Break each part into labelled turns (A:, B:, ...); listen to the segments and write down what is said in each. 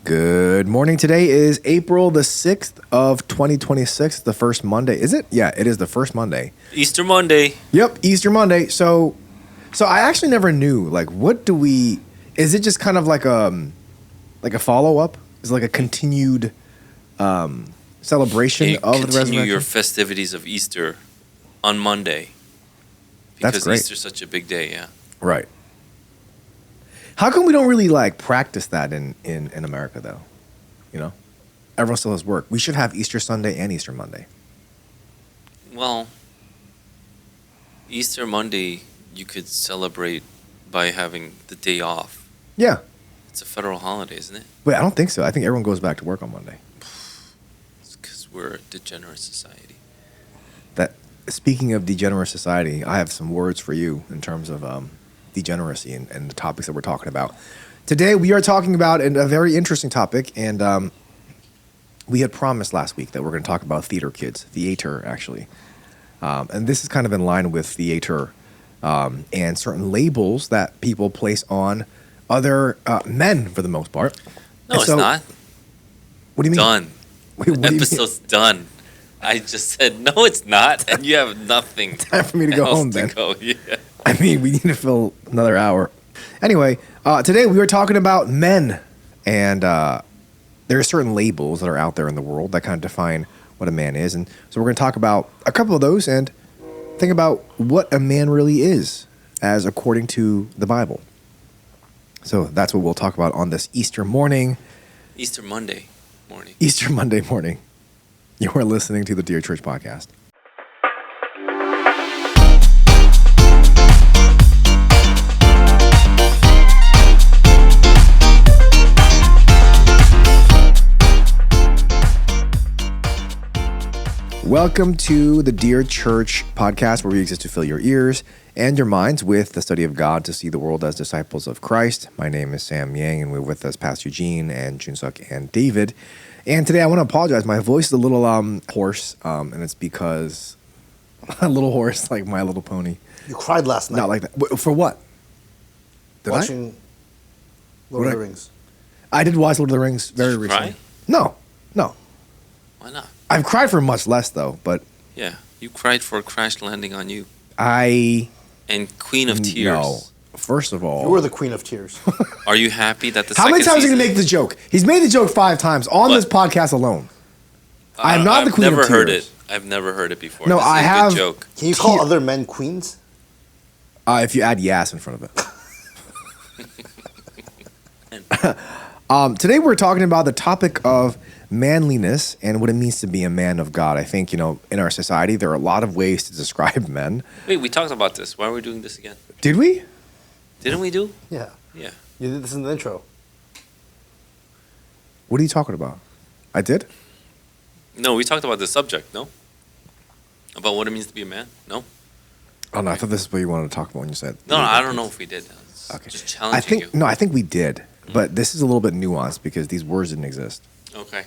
A: Good morning. Today is April the 6th of 2026, the first Monday. Is it? Yeah, it is the first Monday.
B: Easter Monday.
A: Yep, Easter Monday. So I actually never knew, like, is it just kind of like a follow-up? Is it like a continued celebration of the resurrection?
B: Continue your festivities of Easter on Monday.
A: That's
B: Because
A: great.
B: Easter's such a big day, yeah.
A: Right. How come we don't really, like, practice that in America, though? You know? Everyone still has work. We should have Easter Sunday and Easter Monday.
B: Well, Easter Monday, you could celebrate by having the day off.
A: Yeah.
B: It's a federal holiday, isn't it?
A: Wait, I don't think so. I think everyone goes back to work on Monday.
B: It's because we're a degenerate society.
A: Speaking of degenerate society, I have some words for you in terms of degeneracy and the topics that we're talking about. Today, we are talking about a very interesting topic, and we had promised last week that we're going to talk about theater, actually. And this is kind of in line with theater and certain labels that people place on other men, for the most part.
B: No, it's not.
A: What do you mean?
B: Done.
A: Wait, what do you mean?
B: Episode's done. I just said, no, it's not, and you have nothing.
A: Time for me to go home, then.
B: Yeah.
A: I mean, we need to fill another hour. Anyway, today we were talking about men, and there are certain labels that are out there in the world that kind of define what a man is. And so we're going to talk about a couple of those and think about what a man really is, as according to the Bible. So that's what we'll talk about on this Easter morning.
B: Easter Monday morning.
A: Easter Monday morning. You are listening to the Dear Church Podcast. Welcome to the Dear Church Podcast, where we exist to fill your ears and your minds with the study of God to see the world as disciples of Christ. My name is Sam Yang, and we're with us Pastor Eugene and Junsuk and David. And today I want to apologize. My voice is a little hoarse, and it's because a little hoarse, like My Little Pony.
C: You cried last night.
A: Not like that. For what? Did
C: watching Lord of the Rings.
A: I did watch Lord of the Rings very recently.
B: Cry?
A: No.
B: Why not?
A: I've cried for much less, though, but
B: Yeah, you cried for a crash landing on you.
A: And
B: Queen of Tears.
A: No. First of all,
C: You were the Queen of Tears.
B: Are you happy that the
A: how many times are you going to make the joke? He's made the joke 5 times on this podcast alone. I'm not the Queen of Tears.
B: I've never heard it. I've never heard it before.
A: No,
B: This is
A: I
B: a
A: have-
B: Good joke.
C: Can you call other men queens?
A: If you add Yas in front of it. Today we're talking about the topic of manliness and what it means to be a man of God. I think, in our society, there are a lot of ways to describe men.
B: Wait, we talked about this. Why are we doing this again?
A: Did we?
B: Didn't we do?
C: Yeah.
B: Yeah.
C: You did this in the intro.
A: What are you talking about? I did?
B: No, we talked about this subject, no? About what it means to be a man? No?
A: Oh, no, I thought this is what you wanted to talk about when you said.
B: No, I don't know if we did.
A: Okay.
B: Just challenging you.
A: I think we did, but this is a little bit nuanced because these words didn't exist.
B: Okay.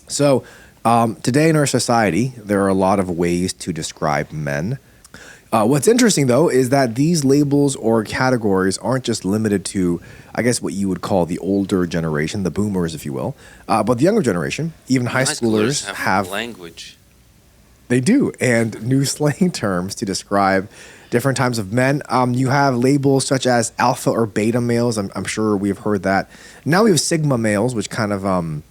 A: So, today in our society, there are a lot of ways to describe men. What's interesting, though, is that these labels or categories aren't just limited to, I guess, what you would call the older generation, the boomers, if you will, but the younger generation, even high schoolers have
B: language.
A: They do, and new slang terms to describe different types of men. You have labels such as alpha or beta males. I'm sure we've heard that. Now we have sigma males, which kind of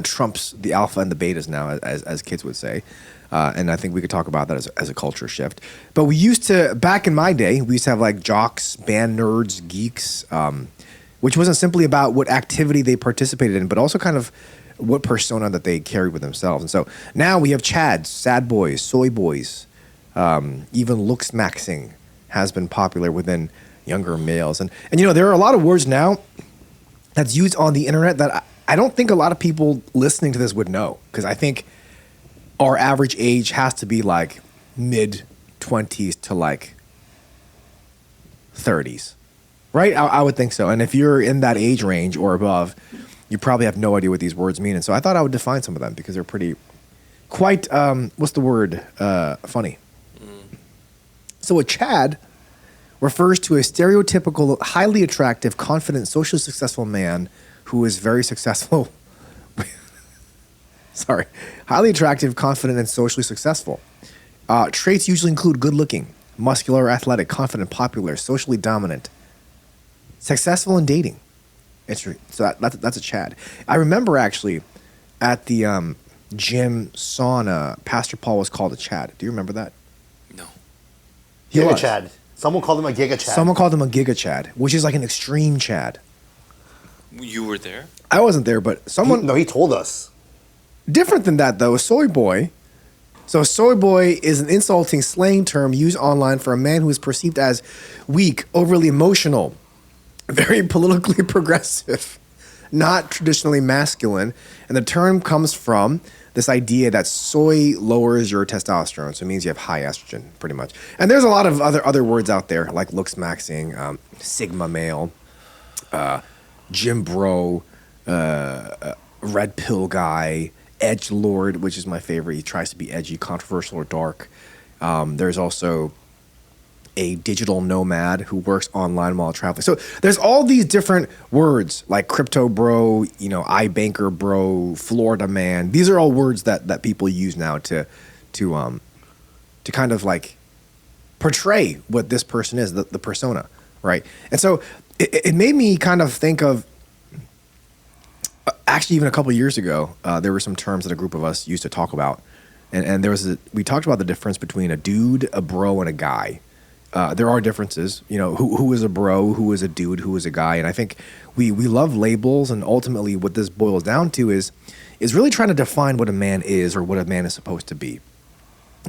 A: trumps the alpha and the betas now, as kids would say. And I think we could talk about that as a culture shift. But we used to, back in my day, we used to have like jocks, band nerds, geeks, which wasn't simply about what activity they participated in, but also kind of what persona that they carried with themselves. And so now we have chads, sad boys, soy boys, even looks maxing has been popular within younger males. And there are a lot of words now that's used on the internet that I don't think a lot of people listening to this would know, because I think our average age has to be like mid-20s to like 30s, right? I would think so. And if you're in that age range or above, you probably have no idea what these words mean. And so I thought I would define some of them because they're quite, what's the word? Funny. So a Chad refers to a stereotypical, highly attractive, confident, socially successful man who is very successful. Sorry, highly attractive, confident, and socially successful. Traits usually include good looking, muscular, athletic, confident, popular, socially dominant, successful in dating. So that's a Chad. I remember actually at the gym sauna, Pastor Paul was called a Chad. Do you remember that?
B: No.
A: He
C: Giga
A: was.
C: Chad. Someone called him a Giga Chad.
A: Someone called him a Giga Chad, which is like an extreme Chad.
B: You were there?
A: I wasn't there, but someone
C: No, he told us.
A: different than that though. A soy boy. So soy boy is an insulting slang term used online for a man who is perceived as weak, overly emotional, very politically progressive, not traditionally masculine, and the term comes from this idea that soy lowers your testosterone, so it means you have high estrogen, pretty much. And there's a lot of other words out there like looks maxing, sigma male, gym bro, red pill guy, edge lord, which is my favorite. He tries to be edgy, controversial, or dark. There's also a digital nomad who works online while traveling. So there's all these different words like crypto bro, iBanker bro, Florida man. These are all words that people use now to kind of like portray what this person is, the persona, right? And so it made me kind of think of actually even a couple years ago, there were some terms that a group of us used to talk about, and we talked about the difference between a dude, a bro, and a guy. There are differences, who is a bro, who is a dude, who is a guy. And I think we love labels. And ultimately what this boils down to is really trying to define what a man is or what a man is supposed to be.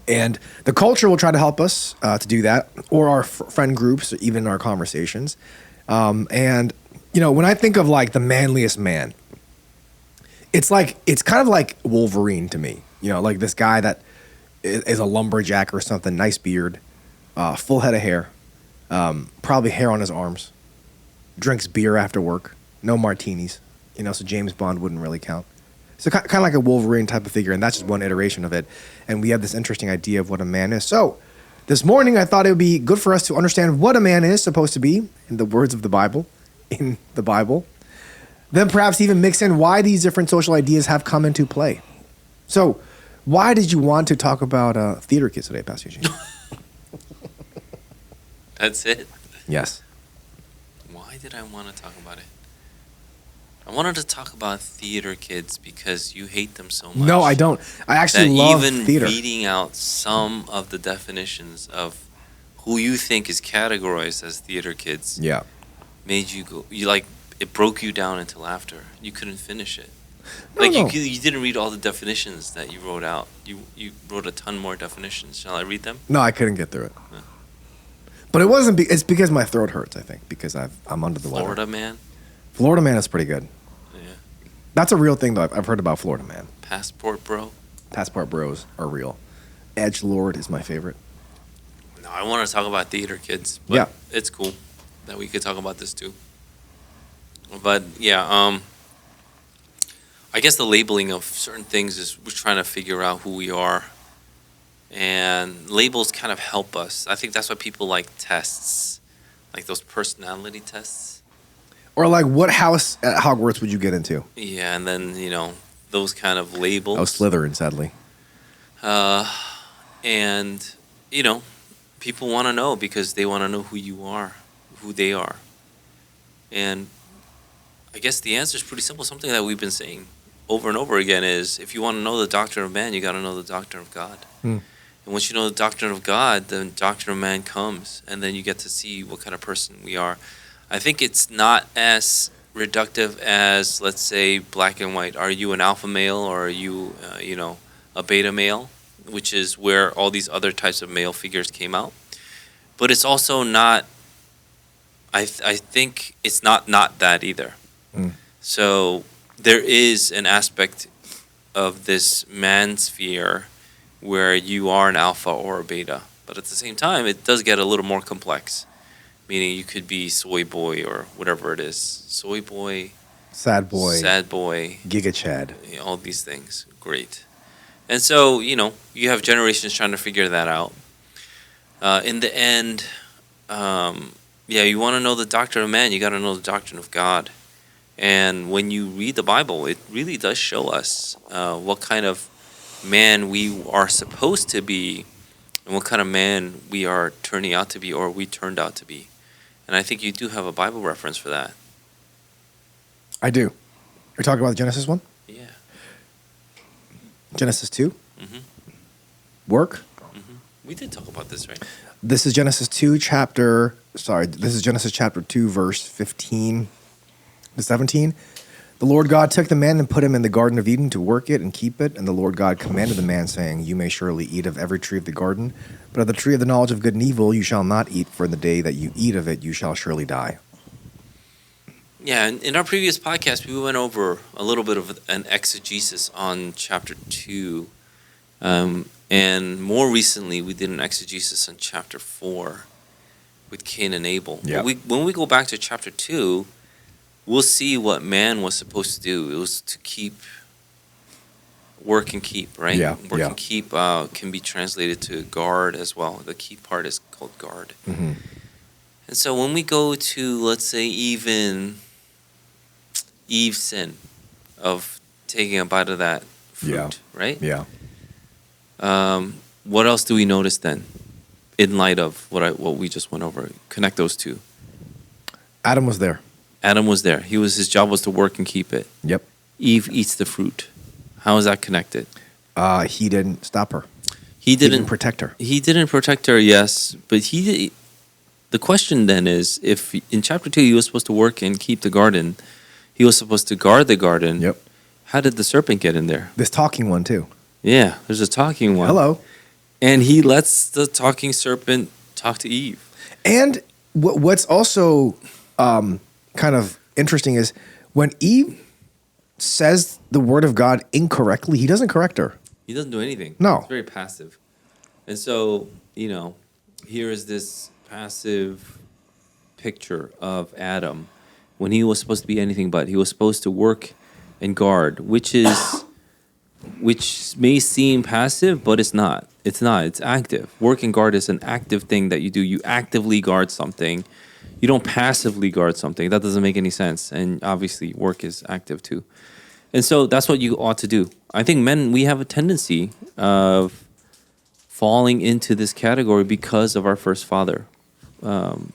A: And the culture will try to help us to do that, or our friend groups, or even our conversations. And when I think of like the manliest man, it's kind of like Wolverine to me, like this guy that is a lumberjack or something, nice beard, full head of hair, probably hair on his arms, drinks beer after work, no martinis, so James Bond wouldn't really count. So kind of like a Wolverine type of figure, and that's just one iteration of it. And we have this interesting idea of what a man is. So this morning I thought it would be good for us to understand what a man is supposed to be in the words of the Bible, then perhaps even mix in why these different social ideas have come into play. So why did you want to talk about theater kids today, Pastor Eugene?
B: That's it?
A: Yes.
B: Why did I want to talk about it? I wanted to talk about theater kids because you hate them so much.
A: No, I don't. I actually
B: that
A: love
B: even
A: theater.
B: reading out some of the definitions of who you think is categorized as theater kids
A: Yeah.
B: made you go, it broke you down into laughter. You couldn't finish it.
A: No.
B: You didn't read all the definitions that you wrote out. You wrote a ton more definitions. Shall I read them?
A: No, I couldn't get through it.
B: Yeah.
A: But it wasn't. It's because my throat hurts. I think because I'm under the
B: Florida
A: weather.
B: man.
A: Florida man is pretty good.
B: Yeah.
A: That's a real thing though. I've heard about Florida man.
B: Passport bro.
A: Passport bros are real. Edge lord is my favorite.
B: No, I want to talk about theater kids. But
A: Yeah.
B: It's cool that we could talk about this too. But yeah, I guess the labeling of certain things is we're trying to figure out who we are. And labels kind of help us. I think that's why people like tests, like those personality tests.
A: Or like, what house at Hogwarts would you get into?
B: Yeah, and then, those kind of labels.
A: Oh, Slytherin, sadly.
B: And, people want to know because they want to know who you are, who they are. And I guess the answer is pretty simple. Something that we've been saying over and over again is if you want to know the doctrine of man, you got to know the doctrine of God. And once you know the doctrine of God, then doctrine of man comes, and then you get to see what kind of person we are. I think it's not as reductive as, let's say, black and white. Are you an alpha male or are you, a beta male, which is where all these other types of male figures came out. But it's also not, I think it's not that either. So there is an aspect of this man sphere where you are an alpha or a beta. But at the same time, it does get a little more complex. Meaning you could be soy boy or whatever it is. Soy boy.
A: Sad boy.
B: Giga
A: Chad.
B: All these things. Great. And so, you have generations trying to figure that out. In the end, you want to know the doctrine of man, you got to know the doctrine of God. And when you read the Bible, it really does show us what kind of man we are supposed to be and what kind of man we are turning out to be or we turned out to be. And I think you do have a Bible reference for that.
A: I do. You're talking about the Genesis one?
B: Yeah.
A: Genesis 2?
B: Mm-hmm.
A: Work?
B: Mm-hmm. We did talk about this, right?
A: This is Genesis 2 this is Genesis chapter 2 verse 15 to 17. The Lord God took the man and put him in the Garden of Eden to work it and keep it. And the Lord God commanded the man, saying, You may surely eat of every tree of the garden, but of the tree of the knowledge of good and evil you shall not eat, for in the day that you eat of it you shall surely die.
B: Yeah, in our previous podcast, we went over a little bit of an exegesis on chapter 2. And more recently, we did an exegesis on chapter 4 with Cain and Abel.
A: Yeah.
B: But when we go back to chapter 2, we'll see what man was supposed to do. It was to work and keep, right?
A: Yeah,
B: Work
A: yeah.
B: and keep can be translated to guard as well. The keep part is called guard.
A: Mm-hmm.
B: And so when we go to, let's say, even Eve's sin of taking a bite of that fruit,
A: Yeah.
B: right?
A: Yeah.
B: What else do we notice then, in light of what we just went over? Connect those two.
A: Adam was there.
B: Adam was there. His job was to work and keep it.
A: Yep.
B: Eve eats the fruit. How is that connected?
A: He didn't stop her.
B: He
A: He
B: didn't
A: didn't protect her.
B: He didn't protect her. Yes, but the question then is, if in chapter 2 he was supposed to work and keep the garden, he was supposed to guard the garden.
A: Yep.
B: How did the serpent get in there?
A: This talking one too.
B: Yeah, there's a talking one.
A: Hello.
B: And he lets the talking serpent talk to Eve.
A: And what's also kind of interesting is when Eve says the word of God incorrectly, he doesn't correct her.
B: He doesn't do anything.
A: No.
B: He's very passive. And so, here is this passive picture of Adam when he was supposed to be anything but. He was supposed to work and guard, which may seem passive, but it's not. It's not. It's active. Work and guard is an active thing that you do. You actively guard something. You don't passively guard something. That doesn't make any sense. And obviously, work is active too. And so that's what you ought to do. I think men, we have a tendency of falling into this category because of our first father, Adam.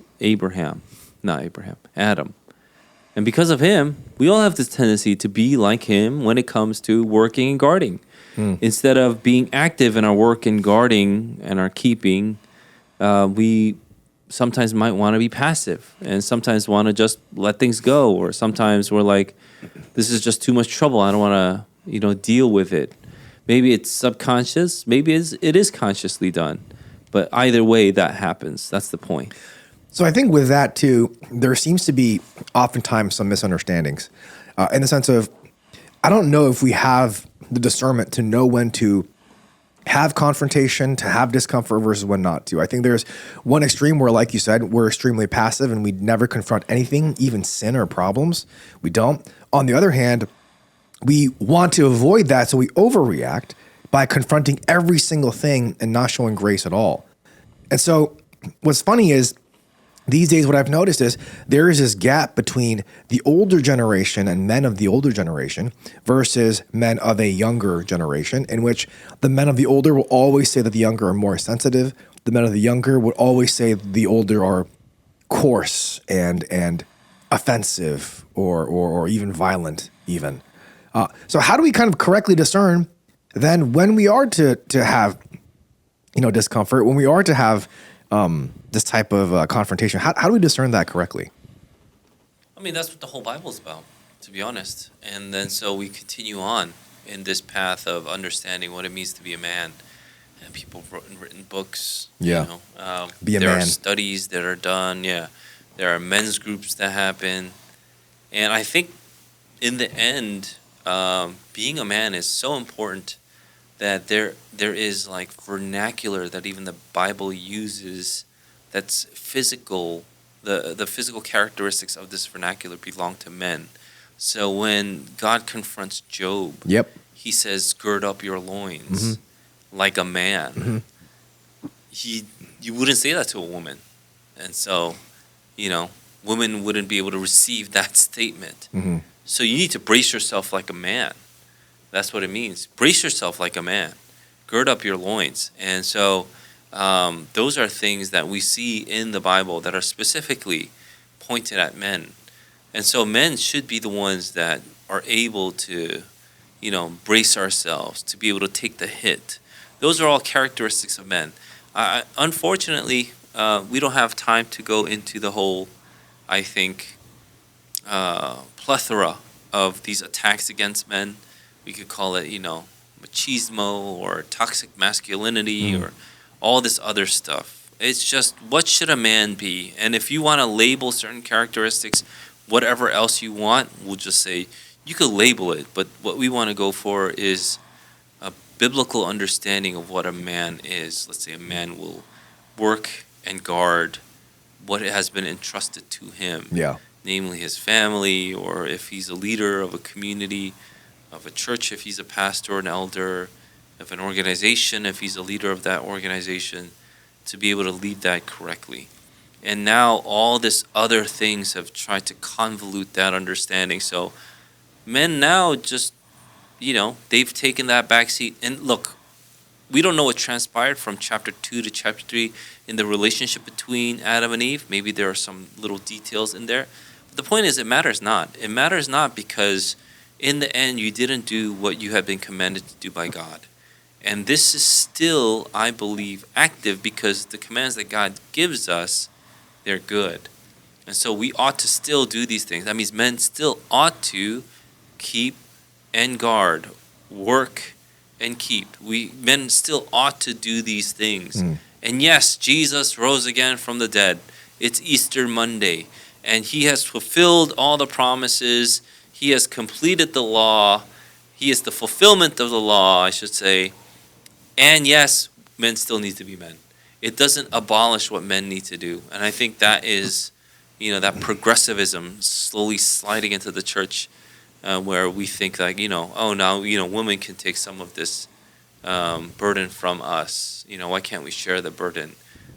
B: And because of him, we all have this tendency to be like him when it comes to working and guarding. Instead of being active in our work and guarding and our keeping, we sometimes might want to be passive and sometimes want to just let things go. Or sometimes we're like, this is just too much trouble. I don't want to, deal with it. Maybe it's subconscious. Maybe it is consciously done. But either way, that happens. That's the point.
A: So I think with that too, there seems to be oftentimes some misunderstandings in the sense of, I don't know if we have the discernment to know when to have confrontation, to have discomfort versus when not to. I think there's one extreme where, like you said, we're extremely passive and we never confront anything, even sin or problems. We don't. On the other hand, we want to avoid that, so we overreact by confronting every single thing and not showing grace at all. And so what's funny is, these days, what I've noticed is there is this gap between the older generation and men of the older generation versus men of a younger generation, in which the men of the older will always say that the younger are more sensitive. The men of the younger would always say the older are coarse and offensive or even violent even. So how do we kind of correctly discern then when we are to have, discomfort, when we are to have this type of confrontation? How do we discern that correctly?
B: I mean, that's what the whole Bible's about, to be honest. And then so we continue on in this path of understanding what it means to be a man. And people have written books.
A: Yeah. Be a
B: there
A: man.
B: Are studies that are done. Yeah. There are men's groups that happen. And I think in the end, being a man is so important that there is like vernacular that even the Bible uses that's physical. The physical characteristics of this vernacular belong to men. So when God confronts Job,
A: Yep.
B: he says, "Gird up your loins like a man." You wouldn't say that to a woman. And so, women wouldn't be able to receive that statement.
A: Mm-hmm.
B: So you need to brace yourself like a man. That's what it means. Brace yourself like a man. Gird up your loins. And so those are things that we see in the Bible that are specifically pointed at men. And so men should be the ones that are able to, brace ourselves, to be able to take the hit. Those are all characteristics of men. Unfortunately, we don't have time to go into the whole, I think, plethora of these attacks against men. We could call it, machismo or toxic masculinity or all this other stuff. It's just, what should a man be? And if you want to label certain characteristics, whatever else you want, we'll just say, you could label it. But what we want to go for is a biblical understanding of what a man is. Let's say a man will work and guard what has been entrusted to him.
A: Yeah.
B: Namely his family, or if he's a leader of a community, of a church, if he's a pastor or an elder, of an organization, if he's a leader of that organization, to be able to lead that correctly. And now all this other things have tried to convolute that understanding. So men now just, they've taken that backseat. And look, we don't know what transpired from chapter 2 to chapter 3 in the relationship between Adam and Eve. Maybe there are some little details in there. But the point is, it matters not. It matters not because in the end, you didn't do what you have been commanded to do by God. And this is still, I believe, active because the commands that God gives us, they're good. And so we ought to still do these things. That means men still ought to keep and guard, work and keep. Men still ought to do these things. And yes, Jesus rose again from the dead. It's Easter Monday. And he has fulfilled all the promises. He has completed the law. He is the fulfillment of the law, I should say. And yes, men still need to be men. It doesn't abolish what men need to do. And I think that is, that progressivism slowly sliding into the church where we think like, oh, now, women can take some of this burden from us. Why can't we share the burden?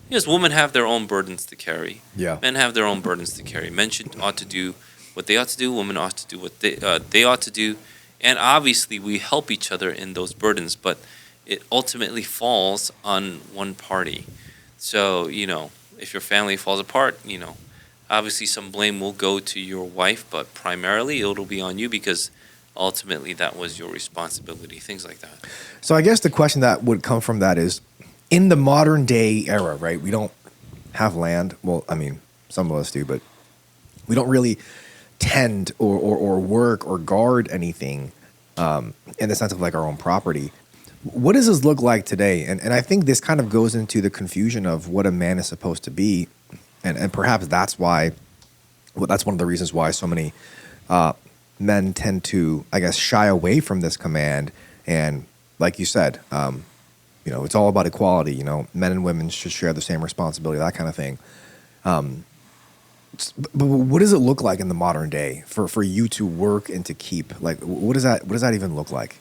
B: Because women have their own burdens to carry.
A: Yeah.
B: Men have their own burdens to carry. Men ought to do what they ought to do. Women ought to do what they ought to do. And obviously, we help each other in those burdens, but it ultimately falls on one party. So, if your family falls apart, obviously some blame will go to your wife, but primarily it'll be on you because ultimately that was your responsibility, things like that.
A: So I guess the question that would come from that is, in the modern day era, right? We don't have land. Well, I mean, some of us do, but we don't really tend or work or guard anything in the sense of like our own property. What does this look like today? And I think this kind of goes into the confusion of what a man is supposed to be. And perhaps that's why, that's one of the reasons why so many men tend to, I guess, shy away from this command. And like you said, it's all about equality. Men and women should share the same responsibility, that kind of thing. But what does it look like in the modern day for you to work and to keep? Like, what does that even look like?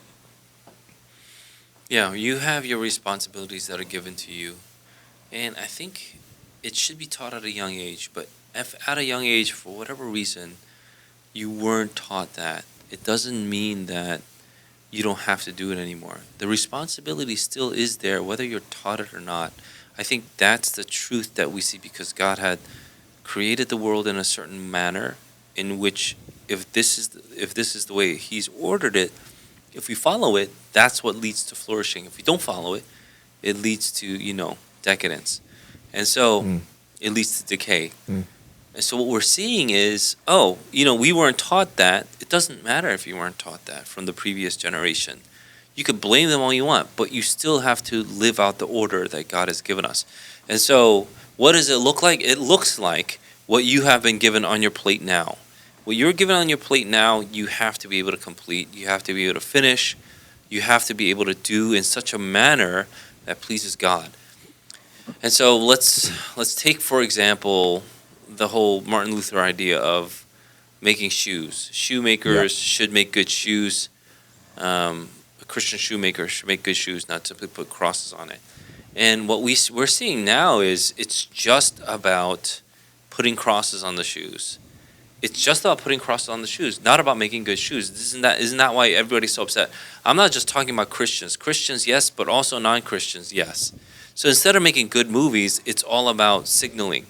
B: Yeah, you have your responsibilities that are given to you. And I think it should be taught at a young age. But if at a young age, for whatever reason, you weren't taught that, it doesn't mean that you don't have to do it anymore. The responsibility still is there, whether you're taught it or not. I think that's the truth that we see because God had created the world in a certain manner in which if this is the way He's ordered it, if we follow it, that's what leads to flourishing. If we don't follow it, it leads to, decadence. And so it leads to decay. And so what we're seeing is, we weren't taught that. It doesn't matter if you weren't taught that from the previous generation. You could blame them all you want, but you still have to live out the order that God has given us. And so what does it look like? It looks like what you have been given on your plate now. What you're given on your plate now, you have to be able to complete. You have to be able to finish. You have to be able to do in such a manner that pleases God. And so let's take, for example, the whole Martin Luther idea of making shoes. Shoemakers should make good shoes. A Christian shoemaker should make good shoes, not simply put crosses on it. And what we're seeing now is it's just about putting crosses on the shoes. It's just about putting crosses on the shoes, not about making good shoes. Isn't that why everybody's so upset? I'm not just talking about Christians. Christians, yes, but also non-Christians, yes. So instead of making good movies, it's all about signaling,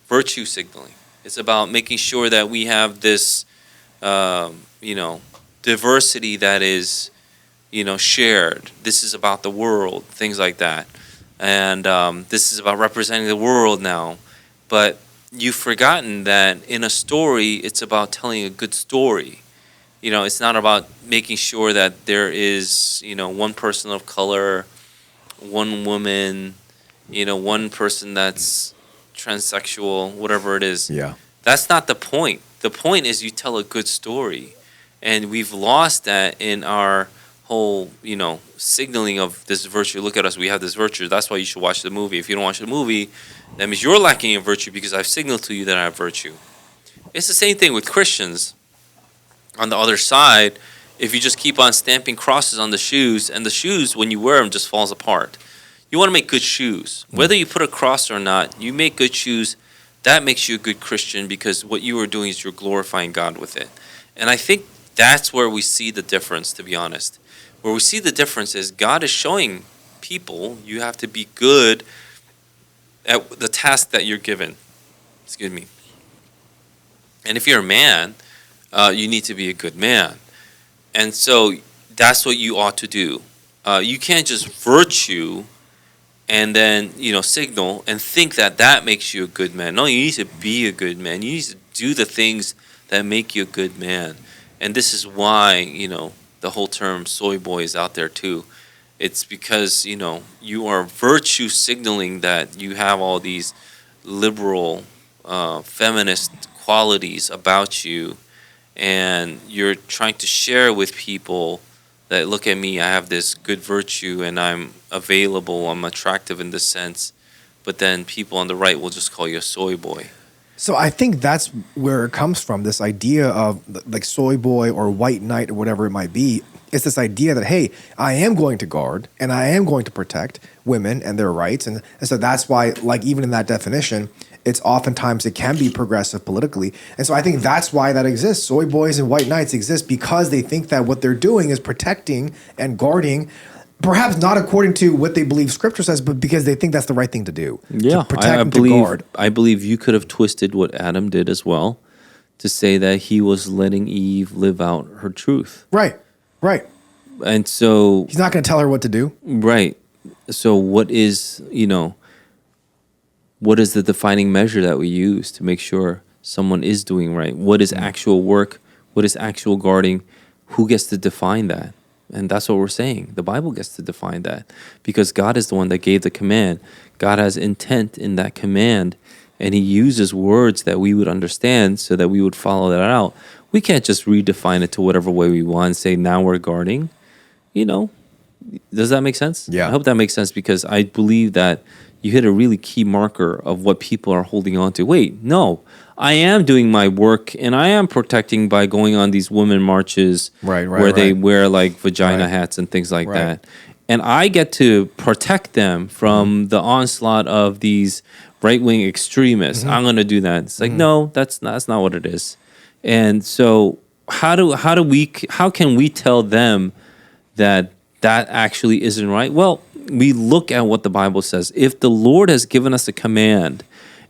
B: virtue signaling. It's about making sure that we have this, diversity that is, shared. This is about the world, things like that. And this is about representing the world now. But you've forgotten that in a story, it's about telling a good story. It's not about making sure that there is, one person of color, one woman, one person that's transsexual, whatever it is.
A: Yeah.
B: That's not the point. The point is you tell a good story. And we've lost that in our whole, signaling of this virtue. Look at us, we have this virtue. That's why you should watch the movie. If you don't watch the movie, that means you're lacking in virtue because I've signaled to you that I have virtue. It's the same thing with Christians. On the other side, if you just keep on stamping crosses on the shoes, and the shoes, when you wear them, just falls apart. You want to make good shoes. Whether you put a cross or not, you make good shoes. That makes you a good Christian because what you are doing is you're glorifying God with it. And I think that's where we see the difference, to be honest. Where we see the difference is God is showing people you have to be good at the task that you're given. Excuse me. And if you're a man, you need to be a good man. And so that's what you ought to do. You can't just virtue and then, signal and think that that makes you a good man. No, you need to be a good man. You need to do the things that make you a good man. And this is why, the whole term soy boy is out there too. It's because, you are virtue signaling that you have all these liberal, feminist qualities about you. And you're trying to share with people that, look at me, I have this good virtue and I'm available, I'm attractive in this sense. But then people on the right will just call you a soy boy.
A: So I think that's where it comes from, this idea of like soy boy or white knight or whatever it might be. It's this idea that, hey, I am going to guard and I am going to protect women and their rights. And so that's why, like, even in that definition, it's oftentimes it can be progressive politically. And so I think that's why that exists. Soy boys and white knights exist because they think that what they're doing is protecting and guarding, perhaps not according to what they believe scripture says, but because they think that's the right thing to do.
D: Yeah,
A: to protect and to guard.
D: I believe you could have twisted what Adam did as well to say that he was letting Eve live out her truth.
A: Right.
D: And so
A: he's not going to tell her what to do.
D: Right. So what is the defining measure that we use to make sure someone is doing right? What is actual work? What is actual guarding? Who gets to define that? And that's what we're saying. The Bible gets to define that because God is the one that gave the command. God has intent in that command, and he uses words that we would understand so that we would follow that out. We can't just redefine it to whatever way we want and say, now we're guarding. Does that make sense?
A: Yeah.
D: I hope that makes sense because I believe that you hit a really key marker of what people are holding on to. Wait, no, I am doing my work and I am protecting by going on these women marches where they wear like vagina hats and things like that. And I get to protect them from the onslaught of these right-wing extremists. I'm going to do that. It's like, no, that's not what it is. And so how can we tell them that actually isn't right? Well, we look at what the Bible says. If the Lord has given us a command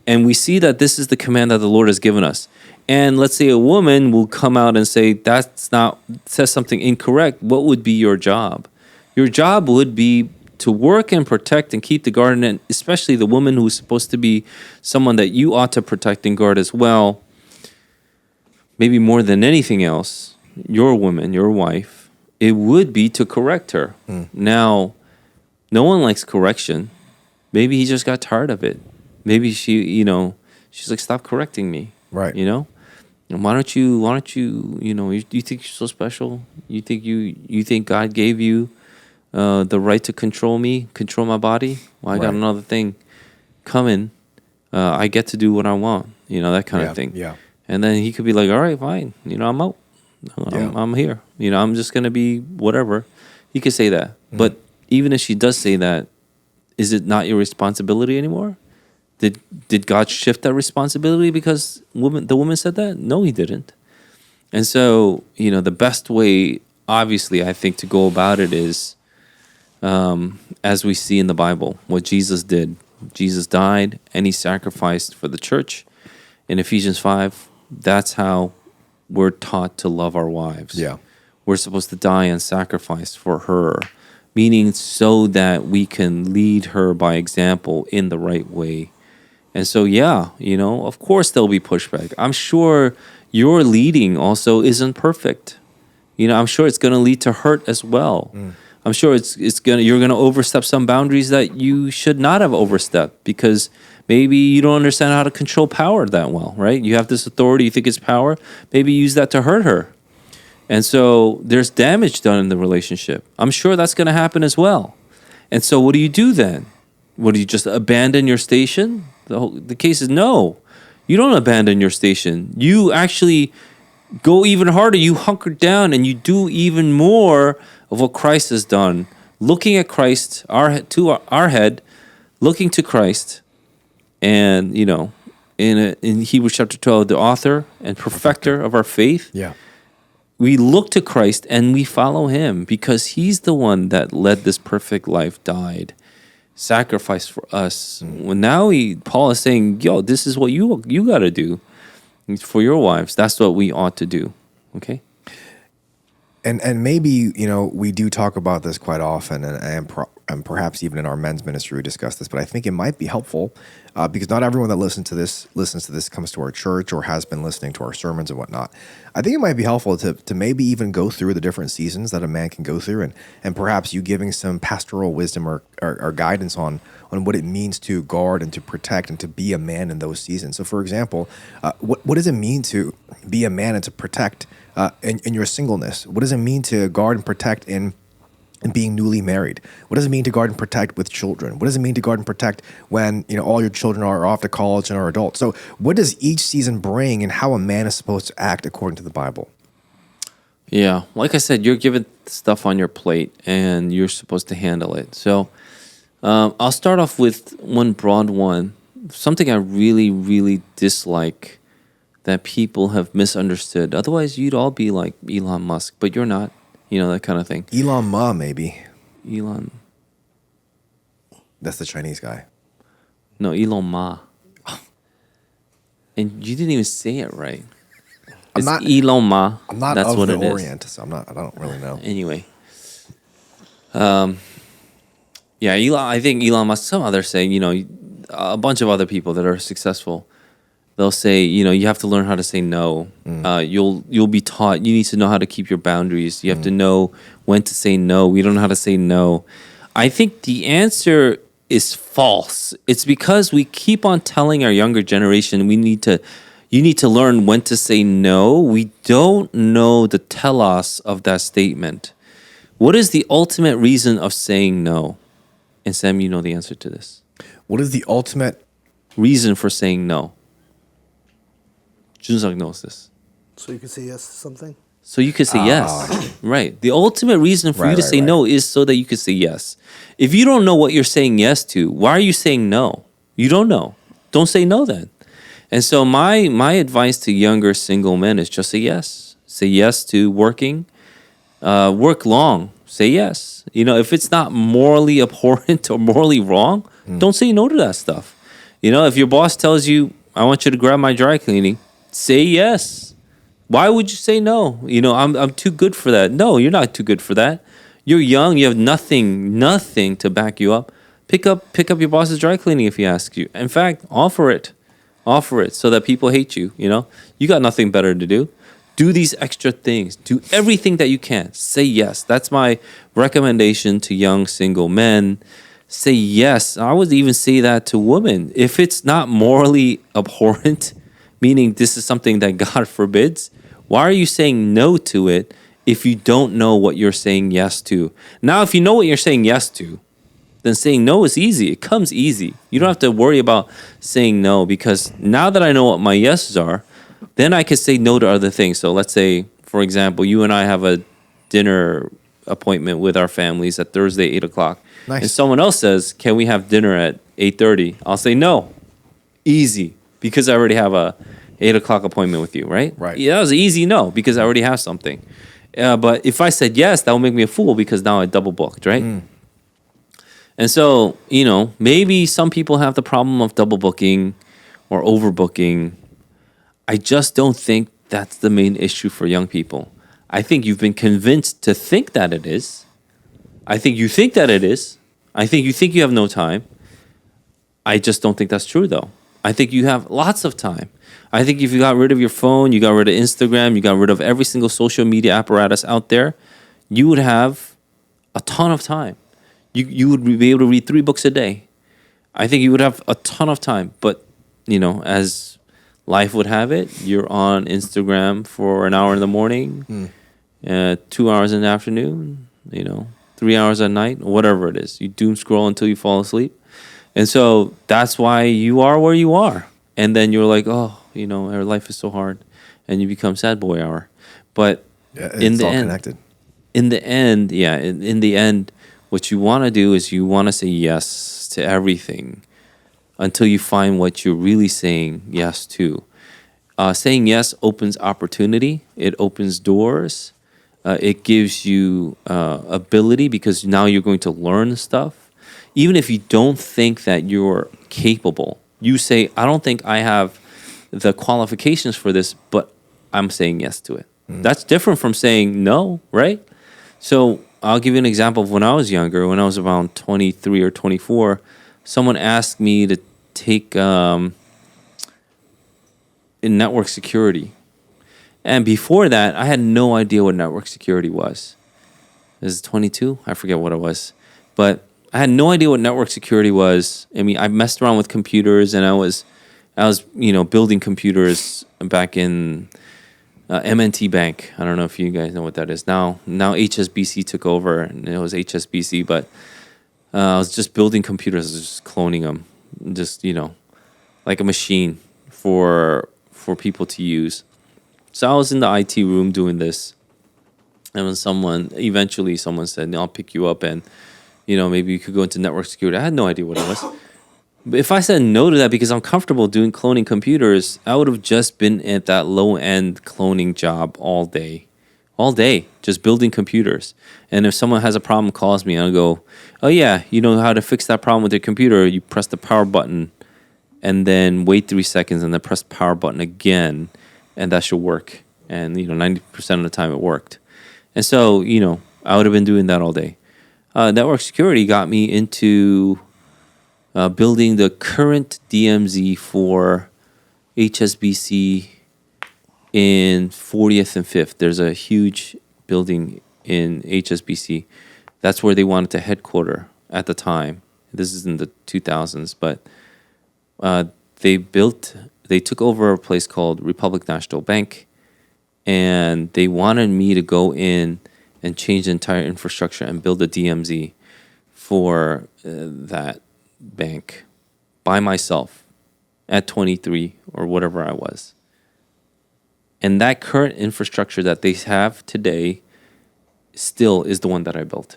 D: and we see that this is the command that the Lord has given us, and let's say a woman will come out and say says something incorrect, what would be your job? Your job would be to work and protect and keep the garden, and especially the woman who's supposed to be someone that you ought to protect and guard as well. Maybe more than anything else, your woman, your wife, it would be to correct her. Now, no one likes correction. Maybe he just got tired of it. Maybe she's like, stop correcting me.
A: Right.
D: And why don't you, you think you're so special? You think God gave you the right to control me, control my body? Well, I got another thing coming. I get to do what I want, that kind of thing.
A: Yeah.
D: And then he could be like, all right, fine. I'm out. I'm here. I'm just going to be whatever. He could say that. But even if she does say that, is it not your responsibility anymore Did God shift that responsibility because the woman said that? No, he didn't. And so, the best way, obviously, I think to go about it is, as we see in the Bible, what Jesus did. Jesus died and he sacrificed for the church. In Ephesians 5, that's how we're taught to love our wives.
A: Yeah.
D: We're supposed to die and sacrifice for her, meaning so that we can lead her by example in the right way. And so, of course there'll be pushback. I'm sure your leading also isn't perfect. I'm sure it's going to lead to hurt as well. I'm sure you're going to overstep some boundaries that you should not have overstepped because maybe you don't understand how to control power that well, right? You have this authority, you think it's power, maybe use that to hurt her. And so there's damage done in the relationship. I'm sure that's going to happen as well. And so what do you do then? What, do you just abandon your station? The case is no. You don't abandon your station. You actually go even harder. You hunker down and you do even more of what Christ has done. Looking at Christ, our head, looking to Christ. And, in Hebrews chapter 12, the author and perfecter of our faith.
A: Yeah.
D: We look to Christ and we follow him because he's the one that led this perfect life, died, sacrificed for us. Well, now Paul is saying, this is what you got to do for your wives. That's what we ought to do. Okay?
A: And maybe, we do talk about this quite often, and perhaps even in our men's ministry we discuss this, but I think it might be helpful because not everyone that listens to this comes to our church or has been listening to our sermons and whatnot. I think it might be helpful to maybe even go through the different seasons that a man can go through and perhaps you giving some pastoral wisdom or guidance on what it means to guard and to protect and to be a man in those seasons. So, for example, what does it mean to be a man and to protect in your singleness? What does it mean to guard and protect in being newly married? What does it mean to guard and protect with children? What does it mean to guard and protect when all your children are off to college and are adults? So what does each season bring and how a man is supposed to act according to the Bible?
D: Yeah, like I said, you're given stuff on your plate and you're supposed to handle it. So I'll start off with one broad one, something I really, really dislike that people have misunderstood. Otherwise, you'd all be like Elon Musk, but you're not. That kind of thing.
A: Elon Ma, maybe.
D: Elon.
A: That's the Chinese guy.
D: No, Elon Ma. And you didn't even say it right. It's Elon Ma.
A: I'm not
D: That's
A: of
D: what
A: the
D: it
A: Orient,
D: is.
A: so I don't really know.
D: Anyway. Elon. I think Elon Musk, some others saying, a bunch of other people that are successful, they'll say, you have to learn how to say no. You'll be taught. You need to know how to keep your boundaries. You have to know when to say no. We don't know how to say no. I think the answer is false. It's because we keep on telling our younger generation you need to learn when to say no. We don't know the telos of that statement. What is the ultimate reason of saying no? And Sam, you know the answer to this.
A: What is the ultimate
D: reason for saying no? Junseok knows this.
C: So you can say yes to something?
D: So you can say yes. Right. The ultimate reason for you to say no is so that you can say yes. If you don't know what you're saying yes to, why are you saying no? You don't know. Don't say no then. And so my advice to younger single men is just say yes. Say yes to working. Work long. Say yes. If it's not morally abhorrent or morally wrong, don't say no to that stuff. If your boss tells you, I want you to grab my dry cleaning, say yes. Why would you say no? I'm too good for that. No, you're not too good for that. You're young. You have nothing to back you up. Pick up your boss's dry cleaning if he asks you. In fact, offer it so that people hate you. You got nothing better to do. Do these extra things. Do everything that you can. Say yes. That's my recommendation to young single men. Say yes. I would even say that to women. If it's not morally abhorrent, meaning this is something that God forbids, why are you saying no to it if you don't know what you're saying yes to? Now, if you know what you're saying yes to, then saying no is easy. It comes easy. You don't have to worry about saying no because now that I know what my yeses are, then I can say no to other things. So let's say, for example, you and I have a dinner appointment with our families at Thursday, 8 o'clock.
A: Nice.
D: And someone else says, can we have dinner at 8:30? I'll say no. Easy, because I already have a 8 o'clock appointment with you, right?
A: Right.
D: Yeah, that was an easy no because I already have something. But if I said yes, that would make me a fool because now I double booked, right? And so, maybe some people have the problem of double booking or overbooking. I just don't think that's the main issue for young people. I think you've been convinced to think that it is. I think you think that it is. I think you think you have no time. I just don't think that's true, though. I think you have lots of time. I think if you got rid of your phone, you got rid of Instagram, you got rid of every single social media apparatus out there, you would have a ton of time. You would be able to read 3 books a day. I think you would have a ton of time. But, as life would have it, you're on Instagram for an hour in the morning, 2 hours in the afternoon, 3 hours at night, or whatever it is. You doom scroll until you fall asleep. And so that's why you are where you are. And then you're like, oh, our life is so hard. And you become sad boy hour. But
A: It's all connected.
D: in the end, in the end, what you want to do is you want to say yes to everything until you find what you're really saying yes to. Saying yes opens opportunity. It opens doors. It gives you ability because now you're going to learn stuff. Even if you don't think that you're capable, you say, I don't think I have the qualifications for this, but I'm saying yes to it. That's different from saying no, right? So I'll give you an example of when I was younger, when I was around 23 or 24, someone asked me to take in network security. And before that, I had no idea what network security was. This is 22? I forget what it was. But I had no idea what network security was. I mean, I messed around with computers, and I was building computers back in M&T Bank. I don't know if you guys know what that is. Now HSBC took over, and it was HSBC, but I was just building computers, just cloning them, just like a machine for people to use. So I was in the IT room doing this, and when eventually someone said, "I'll pick you up and." Maybe you could go into network security. I had no idea what it was. But if I said no to that because I'm comfortable doing cloning computers, I would have just been at that low-end cloning job all day, just building computers. And if someone has a problem, calls me, I'll go, oh, yeah, you know how to fix that problem with your computer? You press the power button and then wait 3 seconds and then press the power button again, and that should work. And, 90% of the time it worked. And so, I would have been doing that all day. Network security got me into building the current DMZ for HSBC in 40th and 5th. There's a huge building in HSBC. That's where they wanted to headquarter at the time. This is in the 2000s, but they took over a place called Republic National Bank, and they wanted me to go in and change the entire infrastructure and build a DMZ for that bank by myself at 23 or whatever I was. And that current infrastructure that they have today still is the one that I built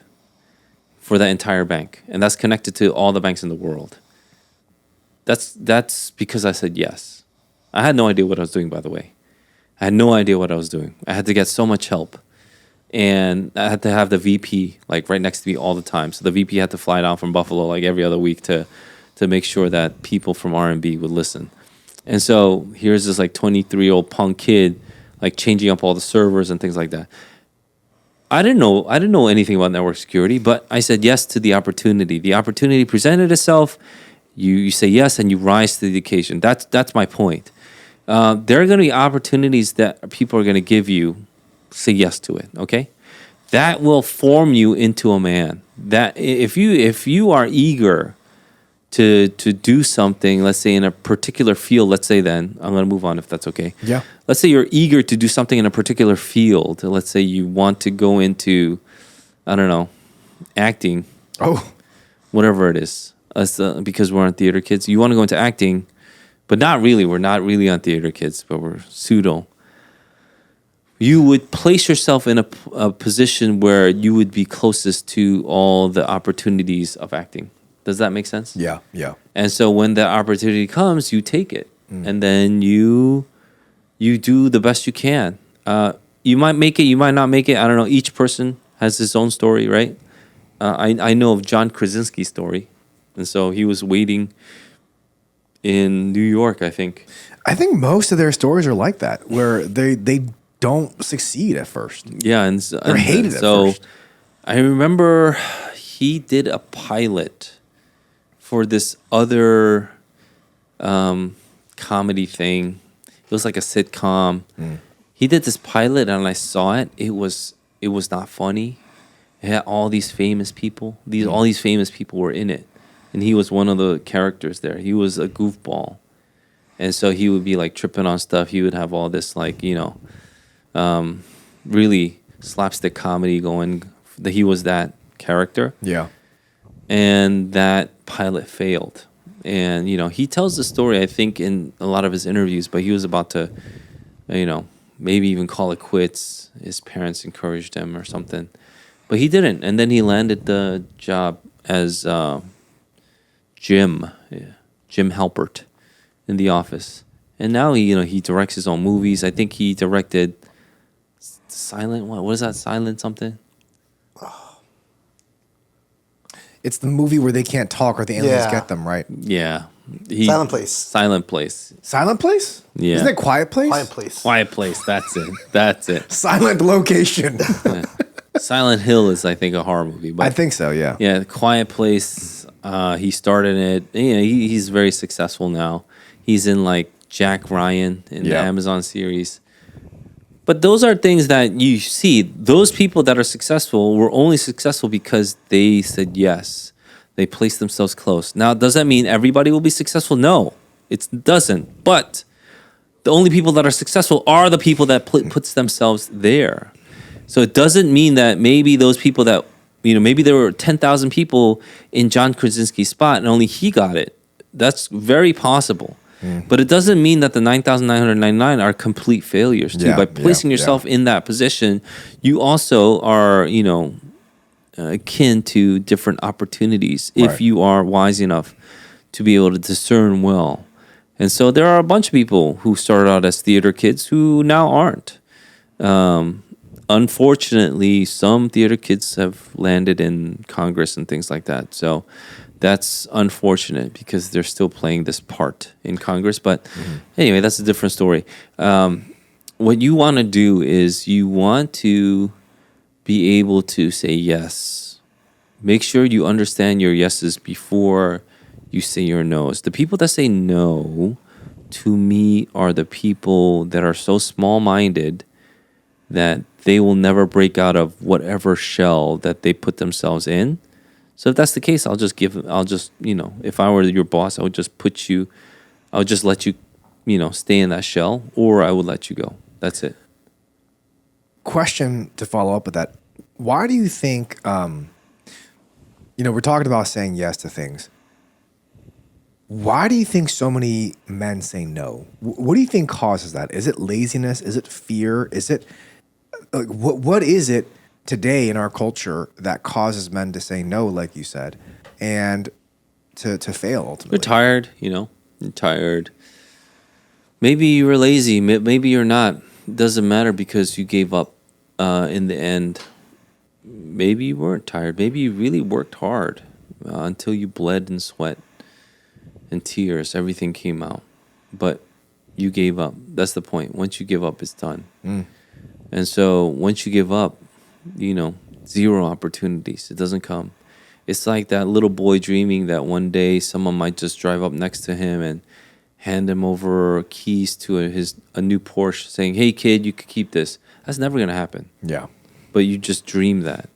D: for that entire bank. And that's connected to all the banks in the world. That's because I said yes. I had no idea what I was doing, by the way. I had no idea what I was doing. I had to get so much help. And I had to have the VP right next to me all the time. So the VP had to fly down from Buffalo every other week to make sure that people from R&B would listen. And so here's this 23-year-old punk kid changing up all the servers and things like that. I didn't know anything about network security, but I said yes to the opportunity. The opportunity presented itself. You say yes and you rise to the occasion. That's my point. There are going to be opportunities that people are going to give you. Say yes to it, okay? That will form you into a man. That if you are eager to do something, let's say in a particular field, let's say then, I'm going to move on if that's okay.
A: Yeah.
D: Let's say you're eager to do something in a particular field. Let's say you want to go into, I don't know, acting.
A: Oh.
D: Whatever it is. Because we're on Theater Kids. You want to go into acting, but not really. We're not really on Theater Kids, but we're pseudo. You would place yourself in a position where you would be closest to all the opportunities of acting. Does that make sense?
A: Yeah, yeah.
D: And so when the opportunity comes, you take it, and then you do the best you can. You might make it, you might not make it. I don't know. Each person has his own story, right? I know of John Krasinski's story, and so he was waiting in New York, I think.
A: I think most of their stories are like that, where they don't succeed at first.
D: Yeah, and
A: They're hated at
D: so
A: first.
D: I remember he did a pilot for this other comedy thing. It was like a sitcom. He did this pilot, and I saw it. It was not funny. It had all these famous people. All these famous people were in it, and he was one of the characters there. He was a goofball, and so he would be like tripping on stuff. He would have all this like really slapstick comedy going. That he was that character.
A: Yeah.
D: And that pilot failed. And, he tells the story, I think, in a lot of his interviews, but he was about to, maybe even call it quits. His parents encouraged him or something. But he didn't. And then he landed the job as Jim Halpert in The Office. And now he directs his own movies. I think he directed Silent, what is that? Silent something?
A: It's the movie where they can't talk or the aliens
C: Yeah.
A: get them, right?
D: Yeah.
C: Silent Place.
D: Silent Place.
A: Silent Place?
D: Yeah.
A: Isn't it Quiet Place?
C: Quiet Place.
D: Quiet Place. That's it. That's it.
A: Silent Location.
D: Silent Hill is, I think, a horror movie. But
A: I think so, yeah.
D: yeah, Quiet Place. He started it. He's very successful now. He's in like Jack Ryan in the
A: Yeah.
D: Amazon series. But those are things that you see. Those people that are successful were only successful because they said yes. They placed themselves close. Now, does that mean everybody will be successful? No, it doesn't. But the only people that are successful are the people that puts themselves there. So it doesn't mean that maybe those people that, maybe there were 10,000 people in John Krasinski's spot and only he got it. That's very possible. But it doesn't mean that the 9,999 are complete failures too.
A: Yeah,
D: By placing
A: yeah,
D: yourself in that position, you also are, akin to different opportunities if
A: Right.
D: you are wise enough to be able to discern well. And so there are a bunch of people who started out as theater kids who now aren't. Unfortunately, some theater kids have landed in Congress and things like that. So that's unfortunate because they're still playing this part in Congress. But anyway, that's a different story. What you want to do is you want to be able to say yes. Make sure you understand your yeses before you say your no's. The people that say no, to me, are the people that are so small-minded that they will never break out of whatever shell that they put themselves in. So if that's the case, if I were your boss, I would just let you, stay in that shell, or I would let you go. That's it.
A: Question to follow up with that. Why do you think, we're talking about saying yes to things. Why do you think so many men say no? What do you think causes that? Is it laziness? Is it fear? Is it, what is it today in our culture that causes men to say no, like you said, and to fail ultimately?
D: You're tired, You're tired. Maybe you were lazy. Maybe you're not. It doesn't matter because you gave up in the end. Maybe you weren't tired. Maybe you really worked hard until you bled and sweat and tears. Everything came out. But you gave up. That's the point. Once you give up, it's done. And so once you give up, zero opportunities. It doesn't come. It's like that little boy dreaming that one day someone might just drive up next to him and hand him over keys to a new Porsche saying, "Hey kid, you could keep this." That's never going to happen.
A: Yeah.
D: But you just dream that.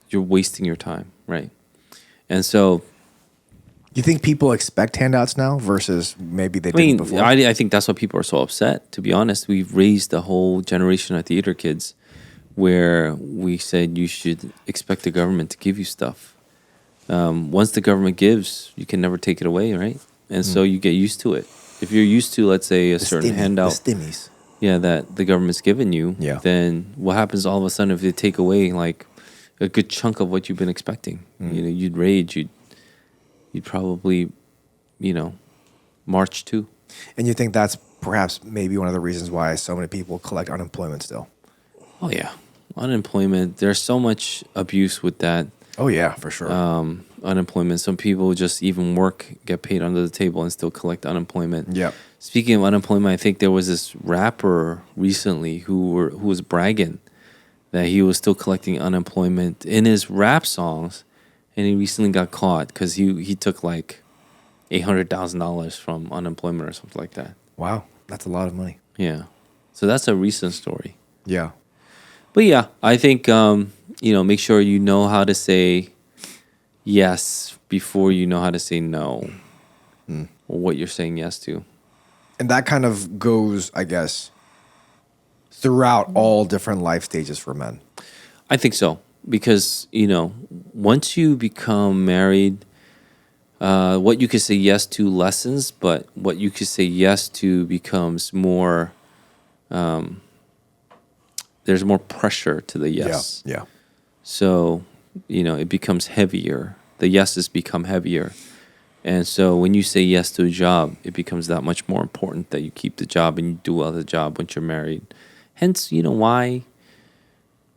D: You're wasting your time, right? And so
A: You think people expect handouts now versus maybe they didn't before?
D: I think that's why people are so upset, to be honest. We've raised a whole generation of theater kids where we said you should expect the government to give you stuff. Once the government gives, you can never take it away, right? And so you get used to it. If you're used to, let's say, a certain handout,
A: the stimmies.
D: that the government's given you,
A: Yeah.
D: then what happens all of a sudden if they take away, like, a good chunk of what you've been expecting. You'd rage. You'd probably, march too.
A: And you think that's perhaps maybe one of the reasons why so many people collect unemployment still?
D: Oh yeah, unemployment. There's so much abuse with that.
A: Oh yeah, for sure.
D: Unemployment. Some people just even work, get paid under the table, and still collect unemployment.
A: Yep.
D: Speaking of unemployment, I think there was this rapper recently who was bragging that he was still collecting unemployment in his rap songs, and he recently got caught because he took like $800,000 from unemployment or something like that.
A: Wow, that's a lot of money.
D: Yeah, so that's a recent story.
A: Yeah.
D: But yeah, I think make sure you know how to say yes before you know how to say no, or what you're saying yes to.
A: And that kind of goes, I guess, throughout all different life stages for men.
D: I think so because once you become married, what you could say yes to lessens, but what you could say yes to becomes more. There's more pressure to the yes.
A: Yeah.
D: So, it becomes heavier. The yeses become heavier. And so when you say yes to a job, it becomes that much more important that you keep the job and you do well at the job once you're married. Hence, why,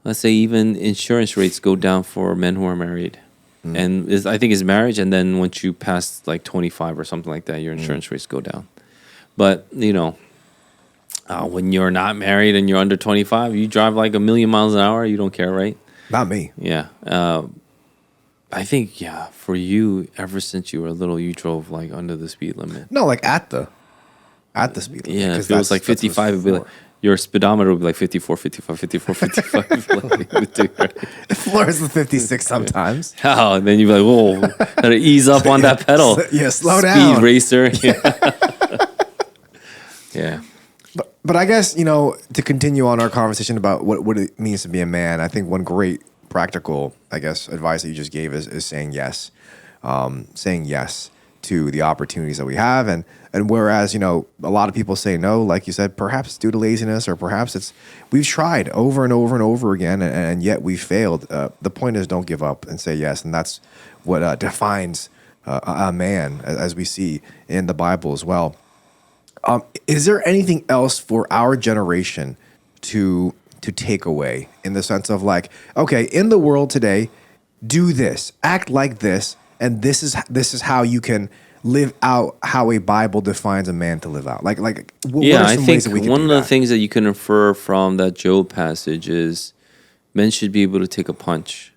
D: let's say, even insurance rates go down for men who are married. And I think it's marriage, and then once you pass like 25 or something like that, your insurance rates go down. But, when you're not married and you're under 25, you drive like 1,000,000 miles an hour, you don't care, right?
A: Not me.
D: Yeah. I think, for you, ever since you were little, you drove like under the speed limit.
A: No, like at the speed limit.
D: Yeah, if it was like 55, it'd be like, your speedometer would be like 54, 55, 54, 55.
A: It floors the 56 sometimes.
D: Oh, and then you'd be like, whoa, gotta ease up on that pedal.
A: Yeah, slow
D: Speed
A: down.
D: racer. Yeah.
A: But I guess, to continue on our conversation about what it means to be a man, I think one great practical, I guess, advice that you just gave is saying yes. Saying yes to the opportunities that we have. And whereas, a lot of people say no, like you said, perhaps it's due to laziness or perhaps we've tried over and over and over again and yet we've failed. The point is don't give up and say yes. And that's what defines a man as we see in the Bible as well. Is there anything else for our generation to take away in the sense of like, okay, in the world today, do this, act like this, and this is how you can live out how a Bible defines a man to live out? What are
D: I
A: some
D: think
A: ways that we can
D: one
A: do
D: of the
A: that?
D: things that you can infer from that Job passage is men should be able to take a punch,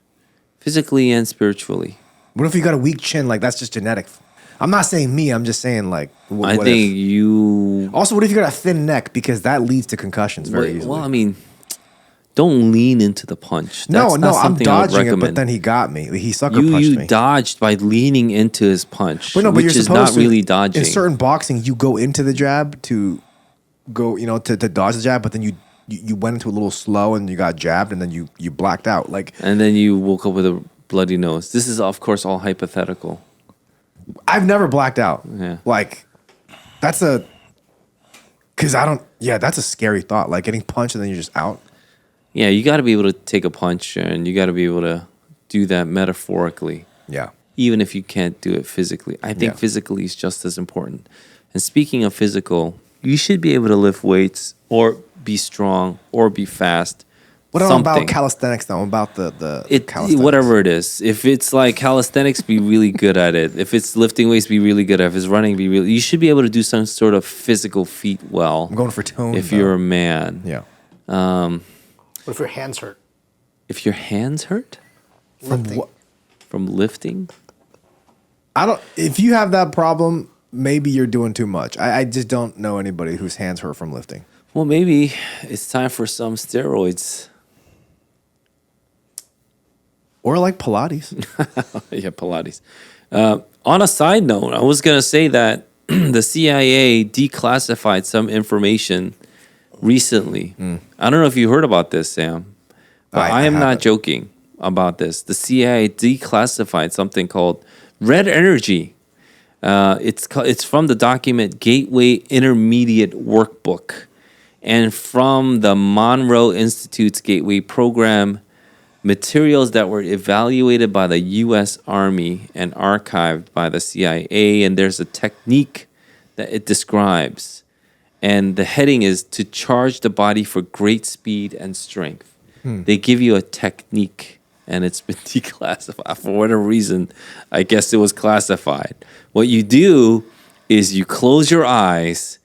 D: physically and spiritually.
A: What if you got a weak chin? Like that's just genetic. I'm not saying me. I'm just saying like.
D: I think you.
A: Also, what if you got a thin neck? Because that leads to concussions very easily.
D: Well, I mean, don't lean into the punch.
A: No,
D: not
A: I'm
D: something I would
A: dodging it, but
D: recommend.
A: then he got me. He sucker punched
D: You
A: me.
D: dodged by leaning into his punch,
A: But
D: which
A: you're
D: is
A: supposed
D: not really dodging.
A: In certain boxing, you go into the jab to go, to dodge the jab, but then you went into a little slow and you got jabbed and then you blacked out. Like,
D: and then you woke up with a bloody nose. This is, of course, all hypothetical.
A: I've never blacked out.
D: Yeah.
A: Like, that's that's a scary thought. Like getting punched and then you're just out.
D: Yeah, you got to be able to take a punch, and you got to be able to do that metaphorically.
A: Yeah.
D: Even if you can't do it physically. I think physically is just as important. And speaking of physical, you should be able to lift weights or be strong or be fast.
A: What about calisthenics though? About the calisthenics?
D: Whatever it is. If it's like calisthenics, be really good at it. If it's lifting weights, be really good at it. If it's running, you should be able to do some sort of physical feat well.
A: I'm going for tone.
D: If you're a man.
A: Yeah.
C: What if your hands hurt?
D: If your hands hurt?
C: Lifting.
D: From lifting?
A: If you have that problem, maybe you're doing too much. I just don't know anybody whose hands hurt from lifting.
D: Well, maybe it's time for some steroids.
A: Or like Pilates.
D: Yeah, Pilates. On a side note, I was going to say that the CIA declassified some information recently. I don't know if you heard about this, Sam, but I am not joking about this. The CIA declassified something called red energy. It's from the document Gateway Intermediate Workbook and from the Monroe Institute's Gateway program. materials that were evaluated by the U.S. Army and archived by the CIA, and there's a technique that it describes. And the heading is to charge the body for great speed and strength. They give you a technique, and it's been declassified. For whatever reason, I guess it was classified. What you do is you close your eyes,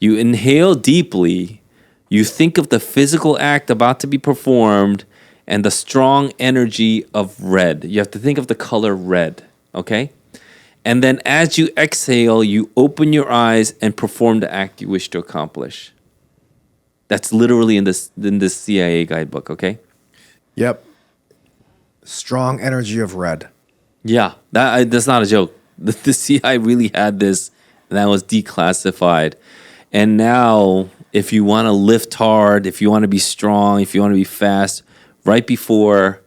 D: you inhale deeply, you think of the physical act about to be performed, and the strong energy of red. You have to think of the color red, okay? And then as you exhale, you open your eyes and perform the act you wish to accomplish. That's literally in this CIA guidebook, okay?
A: Yep. Strong energy of red.
D: Yeah, that's not a joke. The CIA really had this, and that was declassified. And now, if you want to lift hard, if you want to be strong, if you want to be fast, right before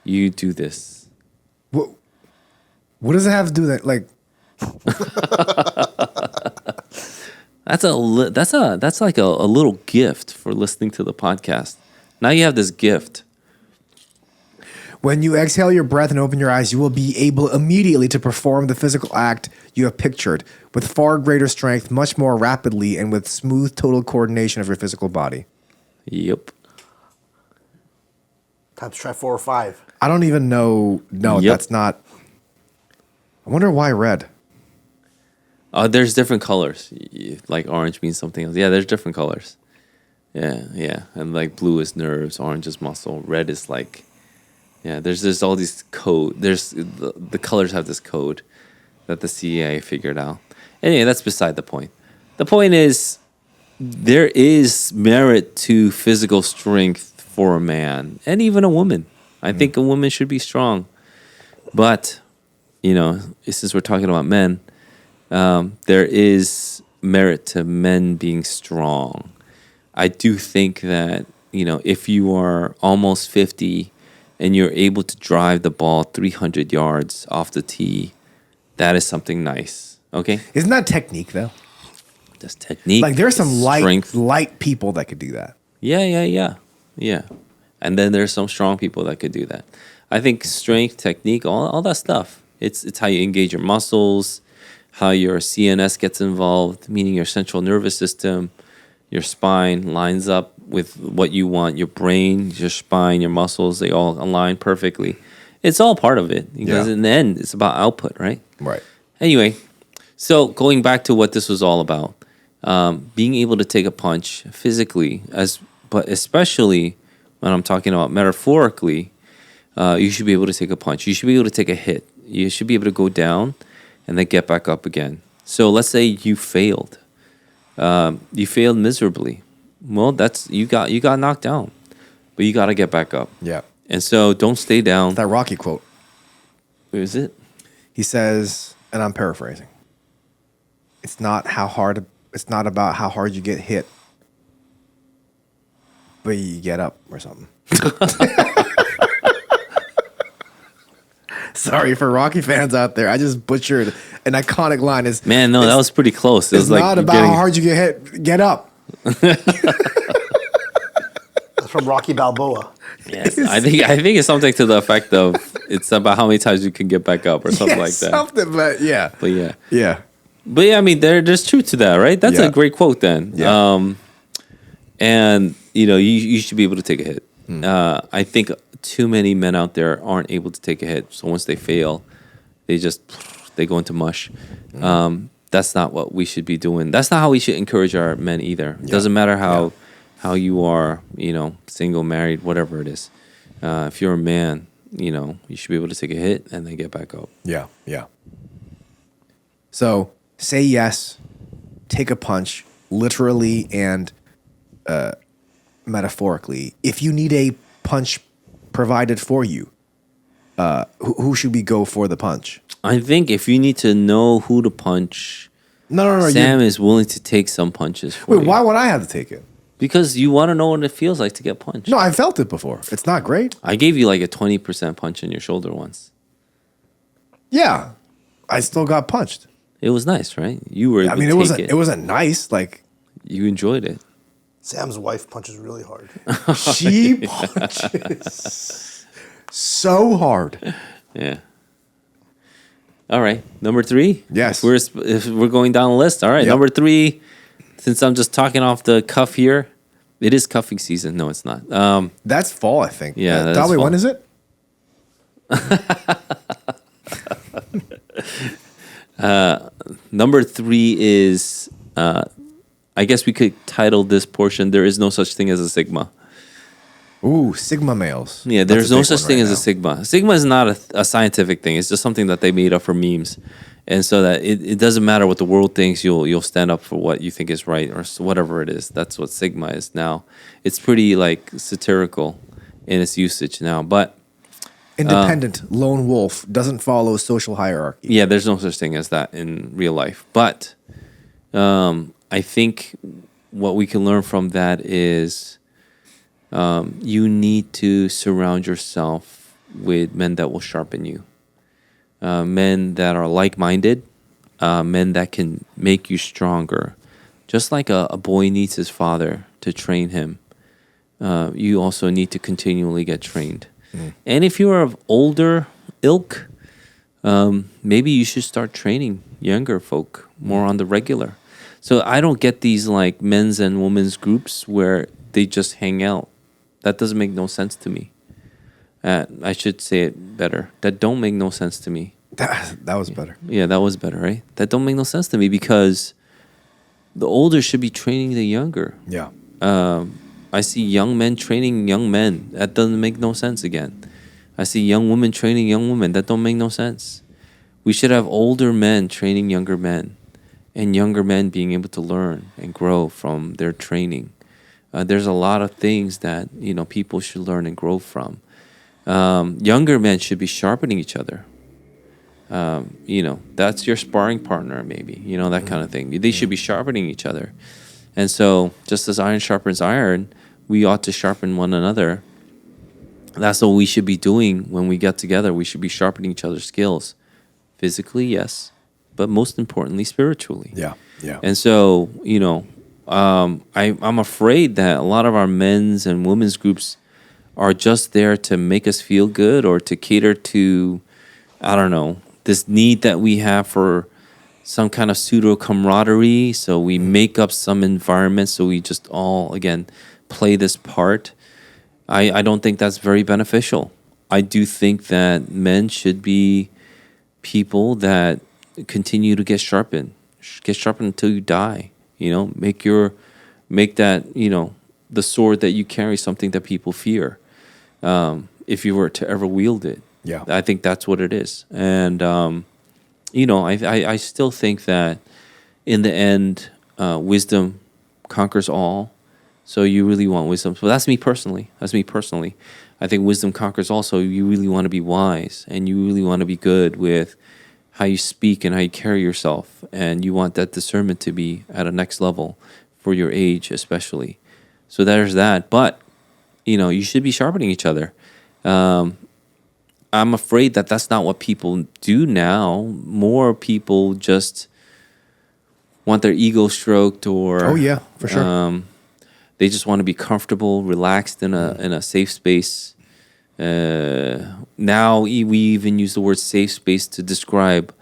D: you do this.
A: What does it have to do with that? Like,
D: that's like a little gift for listening to the podcast. Now you have this gift.
A: when you exhale your breath and open your eyes, you will be able immediately to perform the physical act you have pictured with far greater strength, much more rapidly, and with smooth total coordination of your physical body.
D: Yep.
C: Time to try 4 or 5.
A: I don't even know. No,
D: Yep.
A: that's not. I wonder why red.
D: There's different colors. Like orange means something else. Yeah, there's different colors. Yeah. And like blue is nerves, orange is muscle, red is like, yeah, there's all these code. There's the colors have this code that the CIA figured out. Anyway, that's beside the point. The point is there is merit to physical strength for a man and even a woman. I think a woman should be strong. But, since we're talking about men, there is merit to men being strong. I do think that, if you are almost 50 and you're able to drive the ball 300 yards off the tee, that is something nice. Okay?
A: Isn't that technique though?
D: That's technique.
A: Like there's some
D: strength.
A: light people that could do that.
D: Yeah. And then there's some strong people that could do that. I think strength, technique, all that stuff. It's how you engage your muscles, how your CNS gets involved, meaning your central nervous system, your spine lines up with what you want, your brain, your spine, your muscles, they all align perfectly. It's all part of it because in the end, it's about output, right?
A: Right.
D: Anyway, so going back to what this was all about, being able to take a punch physically, but especially when I'm talking about metaphorically, you should be able to take a punch. You should be able to take a hit. You should be able to go down and then get back up again. So let's say you failed. You failed miserably. Well, you got knocked down, but you got to get back up.
A: Yeah.
D: And so don't stay down.
A: That Rocky quote.
D: Where is it?
A: He says, and I'm paraphrasing. It's not about how hard you get hit, but you get up or something. Sorry for Rocky fans out there. I just butchered an iconic line.
D: Man, no, that was pretty close.
A: It's not about how hard you get hit. Get up.
C: That's from Rocky Balboa.
D: Yes, I think it's something to the effect of it's about how many times you can get back up or something like that.
A: Something, but yeah.
D: But yeah.
A: Yeah.
D: But yeah, I mean, there's truth to that, right? That's
A: Yeah.
D: a great quote then.
A: Yeah.
D: And, you should be able to take a hit. I think too many men out there aren't able to take a hit. So once they fail, they go into mush. That's not what we should be doing. That's not how we should encourage our men either. It doesn't matter how you are, single, married, whatever it is. If you're a man, you should be able to take a hit and then get back up.
A: Yeah. Yeah. So say yes, take a punch, literally and metaphorically. If you need a punch provided for you, who should we go for the punch?
D: I think if you need to know who to punch,
A: No.
D: Sam is willing to take some punches for you.
A: Wait, why would I have to take it?
D: Because you want to know what it feels like to get punched.
A: No, I felt it before. It's not great.
D: I gave you like a 20% punch in your shoulder once.
A: Yeah, I still got punched.
D: It was nice, right? You were able
A: I mean,
D: to
A: it
D: take
A: wasn't. It wasn't nice. Like
D: You enjoyed it.
C: Sam's wife punches really hard.
A: she punches. so hard.
D: Yeah. All right. Number 3?
A: Yes.
D: If we're going down the list. All right.
A: Yep.
D: Number 3, since I'm just talking off the cuff here, it is cuffing season. No, it's not.
A: That's fall, I think.
D: Yeah, that is
A: Dolly,
D: fall.
A: when is it?
D: Number 3 is, I guess we could title this portion, There is no such thing as a Sigma.
A: Ooh, Sigma males.
D: Yeah,
A: That's
D: there's
A: a
D: no
A: big
D: such
A: one
D: thing
A: right
D: as a
A: now.
D: Sigma. Sigma is not a scientific thing. It's just something that they made up for memes. And so that it doesn't matter what the world thinks, you'll stand up for what you think is right or whatever it is. That's what Sigma is now. It's pretty like satirical in its usage now. But
A: Independent, lone wolf, doesn't follow social hierarchy.
D: yeah, there's no such thing as that in real life. But I think what we can learn from that is you need to surround yourself with men that will sharpen you. Men that are like-minded, men that can make you stronger. Just like a boy needs his father to train him, you also need to continually get trained. And if you are of older ilk, maybe you should start training younger folk more on the regular. So I don't get these like men's and women's groups where they just hang out. That doesn't make no sense to me. I should say it better. That don't make no sense to me.
A: That was better.
D: Yeah, that was better, right? That don't make no sense to me because the older should be training the younger.
A: Yeah.
D: I see young men training young men. That doesn't make no sense again. I see young women training young women. That don't make no sense. We should have older men training younger men and younger men being able to learn and grow from their training. There's a lot of things that, people should learn and grow from. Younger men should be sharpening each other. That's your sparring partner, maybe, that kind of thing. They should be sharpening each other. And so, just as iron sharpens iron, we ought to sharpen one another. That's what we should be doing when we get together. We should be sharpening each other's skills. Physically, yes, but most importantly, spiritually.
A: Yeah. Yeah.
D: And so, I'm afraid that a lot of our men's and women's groups are just there to make us feel good or to cater to, I don't know, this need that we have for some kind of pseudo camaraderie. So we make up some environment so we just all, again, play this part. I don't think that's very beneficial. I do think that men should be people that continue to get sharpened until you die. Make that, the sword that you carry something that people fear. If you were to ever wield it.
A: Yeah.
D: I think that's what it is. And, I still think that in the end, wisdom conquers all. So you really want wisdom. So that's me personally. I think wisdom conquers all. So you really want to be wise and you really want to be good with how you speak and how you carry yourself. And you want that discernment to be at a next level for your age, especially. So there's that. But, you should be sharpening each other. I'm afraid that that's not what people do now. More people just want their ego stroked or...
A: Oh, yeah, for sure.
D: They just want to be comfortable, relaxed in a safe space. Now we even use the word safe space to describe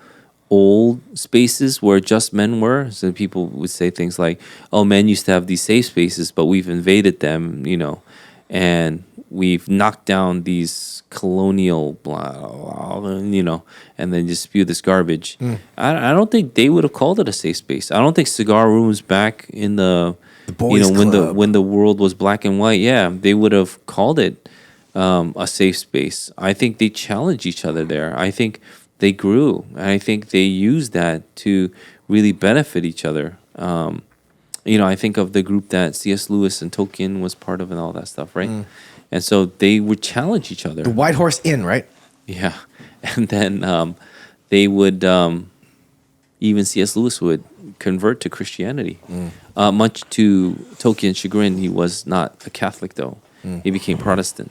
D: old spaces where just men were. So people would say things like, "Oh, men used to have these safe spaces, but we've invaded them, and we've knocked down these colonial blah, and then just spew this garbage." I don't think they would have called it a safe space. I don't think cigar rooms back in the
A: boys' club.
D: when the world was black and white, they would have called it a safe space. I think they challenged each other there. I think they grew. I think they used that to really benefit each other. I think of the group that C.S. Lewis and Tolkien was part of and all that stuff, right? And so they would challenge each other.
A: The White Horse Inn, right?
D: Yeah. And then they would, even C.S. Lewis would convert to Christianity. Much to Tolkien's chagrin, he was not a Catholic, though. He became Protestant.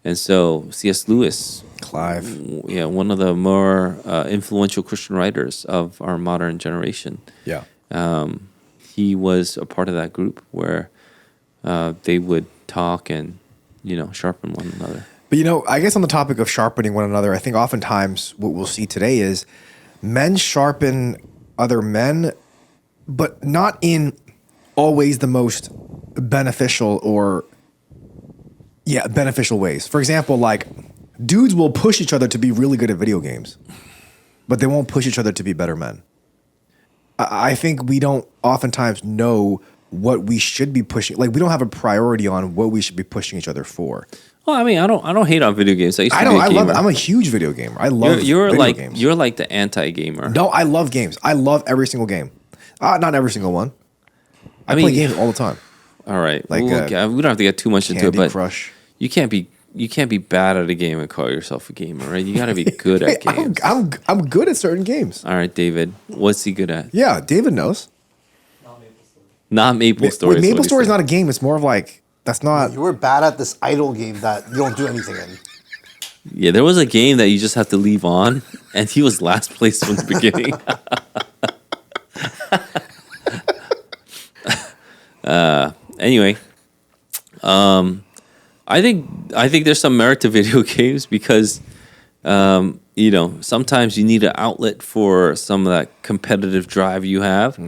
D: And so C.S. Lewis,
A: Clive.
D: one of the more influential Christian writers of our modern generation.
A: Yeah.
D: He was a part of that group where they would talk and, sharpen one another.
A: But I guess on the topic of sharpening one another, I think oftentimes what we'll see today is men sharpen other men, but not in always the most beneficial beneficial ways. For example, like dudes will push each other to be really good at video games, but they won't push each other to be better men. I think we don't oftentimes know what we should be pushing. Like we don't have a priority on what we should be pushing each other for.
D: Well, I mean, I don't hate on video games. I used to
A: I
D: be
A: know.
D: a
A: I
D: gamer.
A: love it. I'm a huge video gamer. I love
D: You're
A: video
D: like
A: games.
D: you're like the anti-gamer.
A: No, I love games. I love every single game. Not every single one. I
D: mean,
A: play games all the time.
D: All right.
A: Like,
D: we don't have to get too much into it,
A: Candy
D: but
A: Crush.
D: you can't be bad at a game and call yourself a gamer, right? You got to be good at games.
A: I'm good at certain games.
D: All right, David. What's he good at?
A: Yeah, David knows.
D: Not Maple Story.
A: Wait, Maple Story is not a game. It's more of like that's not.
C: You were bad at this idle game that you don't do anything in.
D: Yeah, there was a game that you just have to leave on, and he was last place from the beginning. Anyway, I think there's some merit to video games because sometimes you need an outlet for some of that competitive drive you have.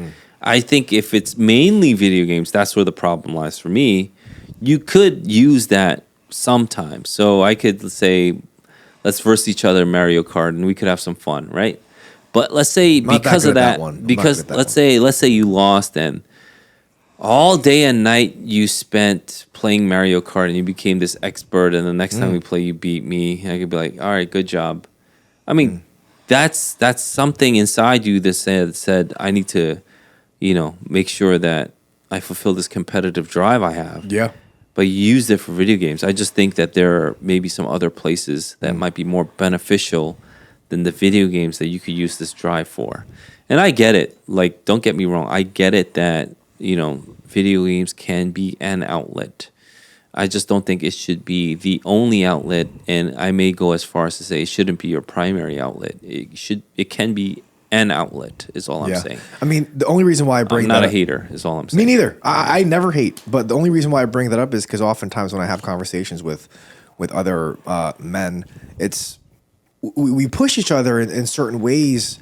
D: I think if it's mainly video games, that's where the problem lies for me. You could use that sometimes. So I could say, let's verse each other in Mario Kart, and we could have some fun, right? But let's say
A: Not
D: because
A: that
D: of
A: good at
D: that,
A: that one. I'm
D: because
A: not good at that
D: let's say you lost and all day and night you spent playing Mario Kart and you became this expert, and the next time we play you beat me. I could be like, all right, good job. I mean, that's something inside you that said I need to, make sure that I fulfill this competitive drive I have.
A: Yeah.
D: But you used it for video games. I just think that there are maybe some other places that might be more beneficial than the video games that you could use this drive for. And I get it. Like, don't get me wrong. I get it that, video games can be an outlet. I just don't think it should be the only outlet. And I may go as far as to say it shouldn't be your primary outlet. It can be an outlet is all I'm saying.
A: I mean, the only reason why I bring
D: I'm not
A: that
D: a
A: up-
D: hater is all I'm saying.
A: Me neither. I never hate, but the only reason why I bring that up is because oftentimes when I have conversations with other men, it's we push each other in certain ways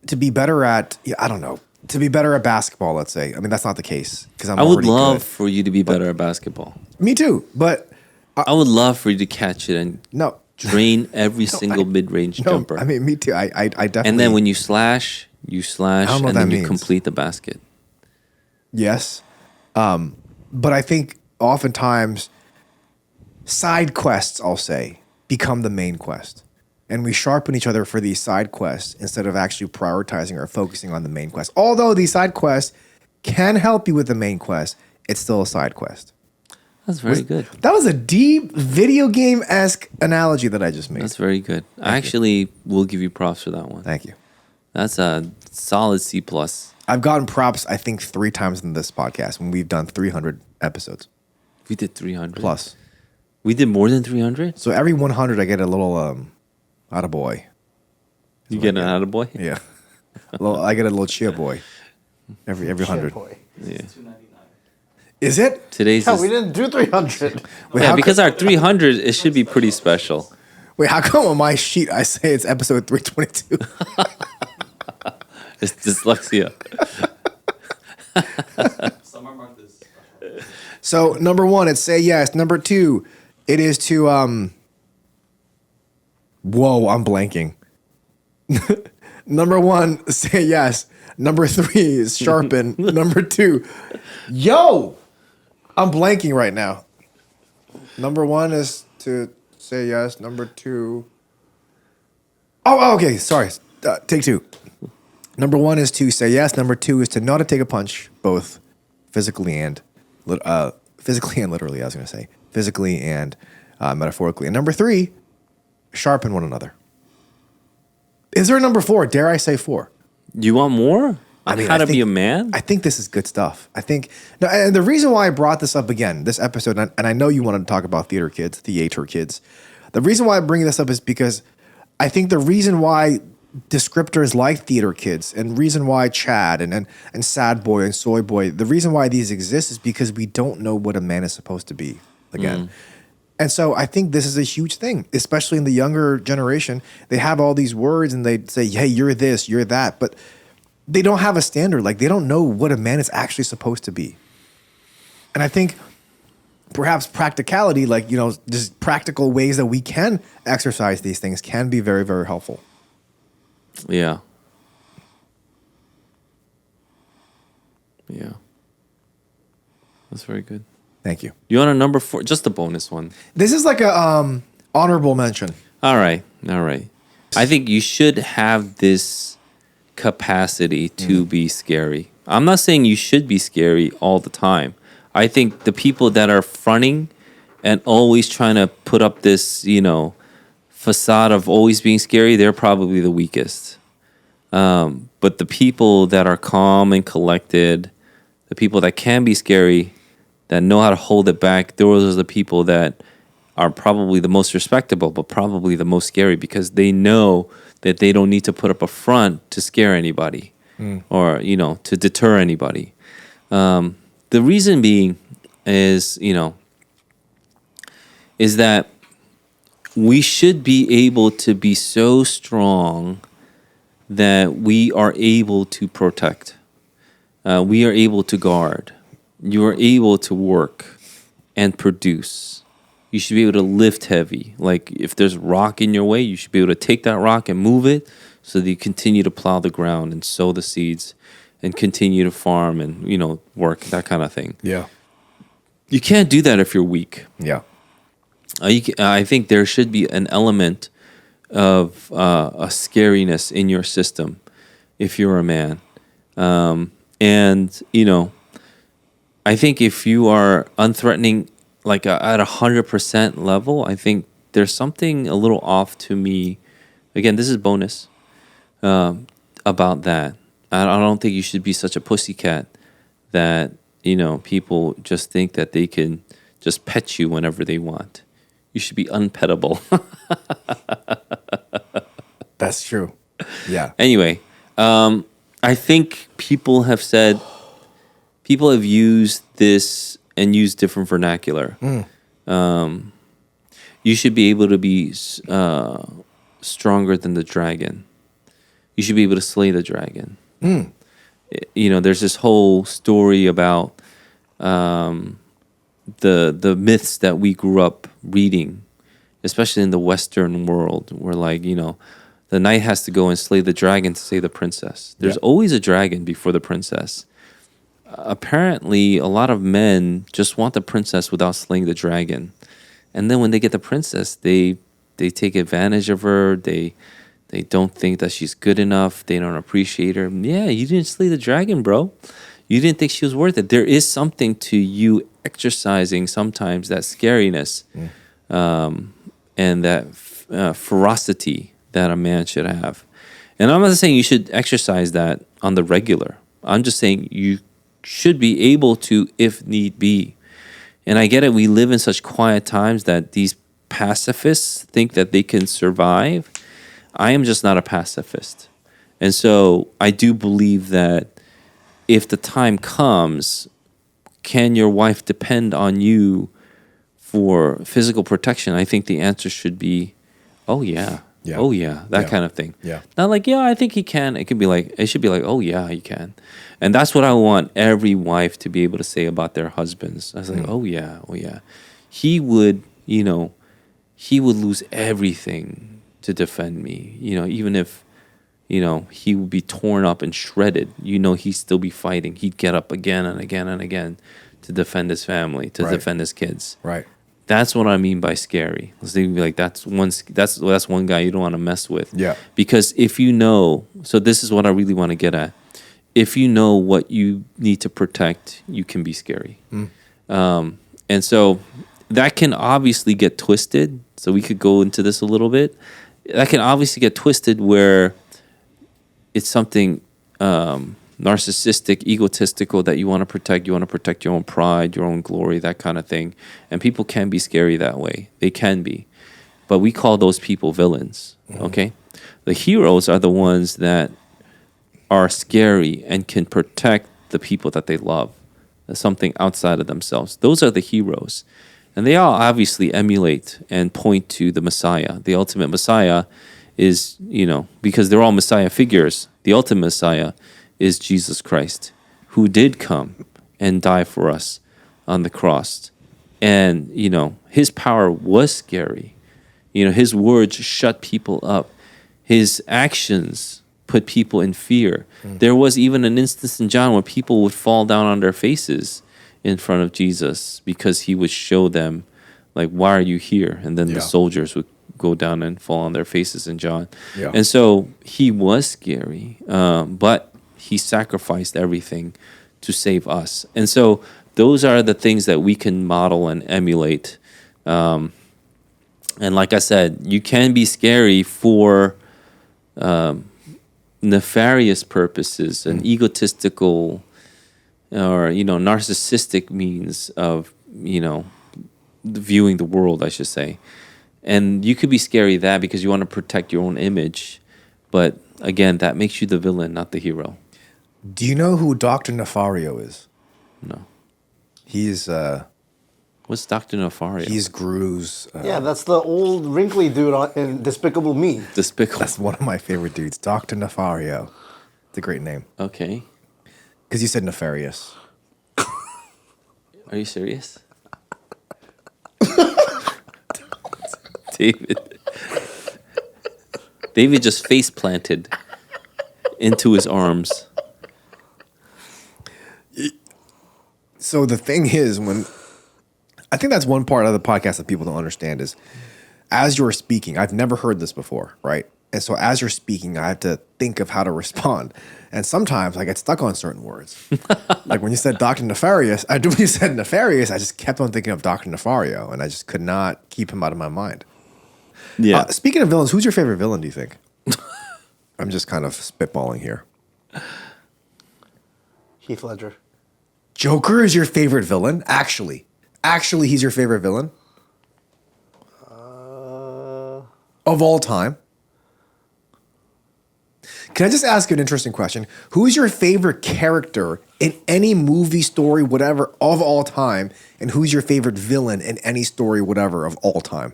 A: to be better at. I don't know, to be better at basketball. Let's say. I mean, that's not the case because
D: I would
A: already
D: love
A: good.
D: for you to be better at basketball.
A: Me too, but
D: I would love for you to catch it and
A: no,
D: drain every single mid-range
A: no.
D: jumper.
A: I mean, me too. I definitely.
D: And then when you slash,
A: I don't know
D: and
A: what
D: then
A: that
D: you
A: means.
D: complete the basket.
A: Yes. But I think oftentimes side quests, I'll say, become the main quest. And we sharpen each other for these side quests instead of actually prioritizing or focusing on the main quest. Although these side quests can help you with the main quest, it's still a side quest.
D: That's very good.
A: That was a deep video game-esque analogy that I just made.
D: That's very good. I actually will give you props for that one.
A: Thank you.
D: That's a solid C+.
A: I've gotten props, I think, 3 times in this podcast when we've done 300 episodes
D: We did 300.
A: plus.
D: We did more than 300?
A: So every 100, I get a little attaboy.
D: You get an attaboy?
A: Yeah. I get a little chia boy every 100.
C: Boy.
D: Yeah.
A: Is it?
D: Today's
C: Yeah,
D: is,
C: we didn't do 300.
A: Wait,
D: yeah,
A: how
D: because our 300, it should be pretty special.
A: Wait, how come on my sheet I say it's episode 322?
D: It's dyslexia.
A: So number 1, it's say yes. Number 2, it is to whoa, I'm blanking. Number 1, say yes. Number 3 is sharpen. Number 2, yo, I'm blanking right now. Number 1 is to say yes. Number 2. Oh, okay. Sorry. Take 2. Number 1 is to say yes. Number 2 is to not to take a punch, both physically and literally. I was going to say physically and metaphorically. And number 3, sharpen one another. Is there a number 4? Dare I say 4?
D: You want more?
A: I mean,
D: how
A: I
D: to be
A: think-
D: a man?
A: I think this is good stuff. I think, and the reason why I brought this up again, this episode, and I know you wanted to talk about theater kids. The reason why I'm bringing this up is because I think the reason why descriptors like theater kids and reason why Chad and sad boy and soy boy, the reason why these exist is because we don't know what a man is supposed to be. Again, And so I think this is a huge thing, especially in the younger generation. They have all these words and they say, hey, you're this, you're that. But they don't have a standard. Like, they don't know what a man is actually supposed to be. And I think perhaps practicality, like, just practical ways that we can exercise these things can be very, very helpful.
D: Yeah. Yeah. That's very good.
A: Thank you.
D: You want a number 4? Just a bonus one.
A: This is like a honorable mention.
D: All right. I think you should have this capacity to be scary. I'm not saying you should be scary all the time. I think the people that are fronting and always trying to put up this, facade of always being scary, they're probably the weakest. But the people that are calm and collected, the people that can be scary, that know how to hold it back, those are the people that are probably the most respectable, but probably the most scary because they know that they don't need to put up a front to scare anybody or, to deter anybody. The reason being is that we should be able to be so strong that we are able to protect. We are able to guard. You are able to work and produce. You should be able to lift heavy. Like if there's rock in your way, you should be able to take that rock and move it so that you continue to plow the ground and sow the seeds and continue to farm and, work, that kind of thing.
A: Yeah.
D: You can't do that if you're weak.
A: Yeah.
D: I think there should be an element of a scariness in your system if you're a man. I think if you are unthreatening, like at 100% level, I think there's something a little off to me. Again, this is bonus about that. I don't think you should be such a pussycat that, people just think that they can just pet you whenever they want. You should be unpettable.
A: That's true. Yeah.
D: Anyway, I think people have used this and used different vernacular. You should be able to be stronger than the dragon. You should be able to slay the dragon. There's this whole story about the myths that we grew up reading, especially in the Western world, where the knight has to go and slay the dragon to save the princess. There's always a dragon before the princess. Apparently, a lot of men just want the princess without slaying the dragon. And then when they get the princess, they take advantage of her. They don't think that she's good enough. They don't appreciate her. Yeah, you didn't slay the dragon, bro. You didn't think she was worth it. There is something to you exercising sometimes that scariness and that ferocity that a man should have. And I'm not saying you should exercise that on the regular. I'm just saying you should be able to if need be. And I get it. We live in such quiet times that these pacifists think that they can survive. I am just not a pacifist. And so I do believe that if the time comes, can your wife depend on you for physical protection? I think the answer should be, oh yeah.
A: Yeah.
D: Oh yeah, that kind of thing.
A: Yeah.
D: Not like, yeah, I think he can. It should be like, oh yeah, he can. And that's what I want every wife to be able to say about their husbands. I was like, oh yeah. He would, he would lose everything to defend me. Even if, he would be torn up and shredded, he'd still be fighting. He'd get up again and again and again to defend his family, to defend his kids.
A: Right.
D: That's what I mean by scary. They'd be like, that's one guy you don't want to mess with.
A: Yeah.
D: Because if so this is what I really want to get at. If you know what you need to protect, you can be scary. And so that can obviously get twisted. So we could go into this a little bit. That can obviously get twisted where it's something narcissistic, egotistical that you want to protect. You want to protect your own pride, your own glory, that kind of thing. And people can be scary that way. They can be. But we call those people villains, okay? The heroes are the ones that are scary and can protect the people that they love. Something outside of themselves. Those are the heroes. And they all obviously emulate and point to the Messiah. The ultimate Messiah is, because they're all Messiah figures, the ultimate Messiah is Jesus Christ, who did come and die for us on the cross. And, his power was scary. His words shut people up. His actions put people in fear. There was even an instance in John where people would fall down on their faces in front of Jesus because he would show them, like, why are you here? And then the soldiers would go down and fall on their faces in John.
A: Yeah.
D: And so he was scary, but he sacrificed everything to save us. And so those are the things that we can model and emulate. And like I said, you can be scary for nefarious purposes and egotistical or narcissistic means of viewing the world, I should say. And you could be scary that because you want to protect your own image, but again, that makes you the villain, not the hero.
A: Do you know who Dr. Nefario is?
D: No.
A: He's
D: What's Dr. Nefario?
A: he's Gru's.
C: Yeah, that's the old wrinkly dude in Despicable Me.
D: Despicable.
A: That's one of my favorite dudes, Dr. Nefario. It's a great name
D: Okay.
A: because you said nefarious.
D: Are you serious? David. David just face planted into his arms.
A: So the thing is, I think that's one part of the podcast that people don't understand is as you're speaking, I've never heard this before, right? And so as you're speaking, I have to think of how to respond. And sometimes I get stuck on certain words. Like when you said Dr. Nefarious, when you said nefarious, I just kept on thinking of Dr. Nefario, and I just could not keep him out of my mind.
D: Yeah.
A: Speaking of villains, who's your favorite villain, do you think? I'm just kind of spitballing here.
C: Heath Ledger.
A: Joker is your favorite villain? Actually, he's your favorite villain? Of all time? Can I just ask you an interesting question? Who's your favorite character in any movie, story, whatever, of all time? And who's your favorite villain in any story, whatever, of all time?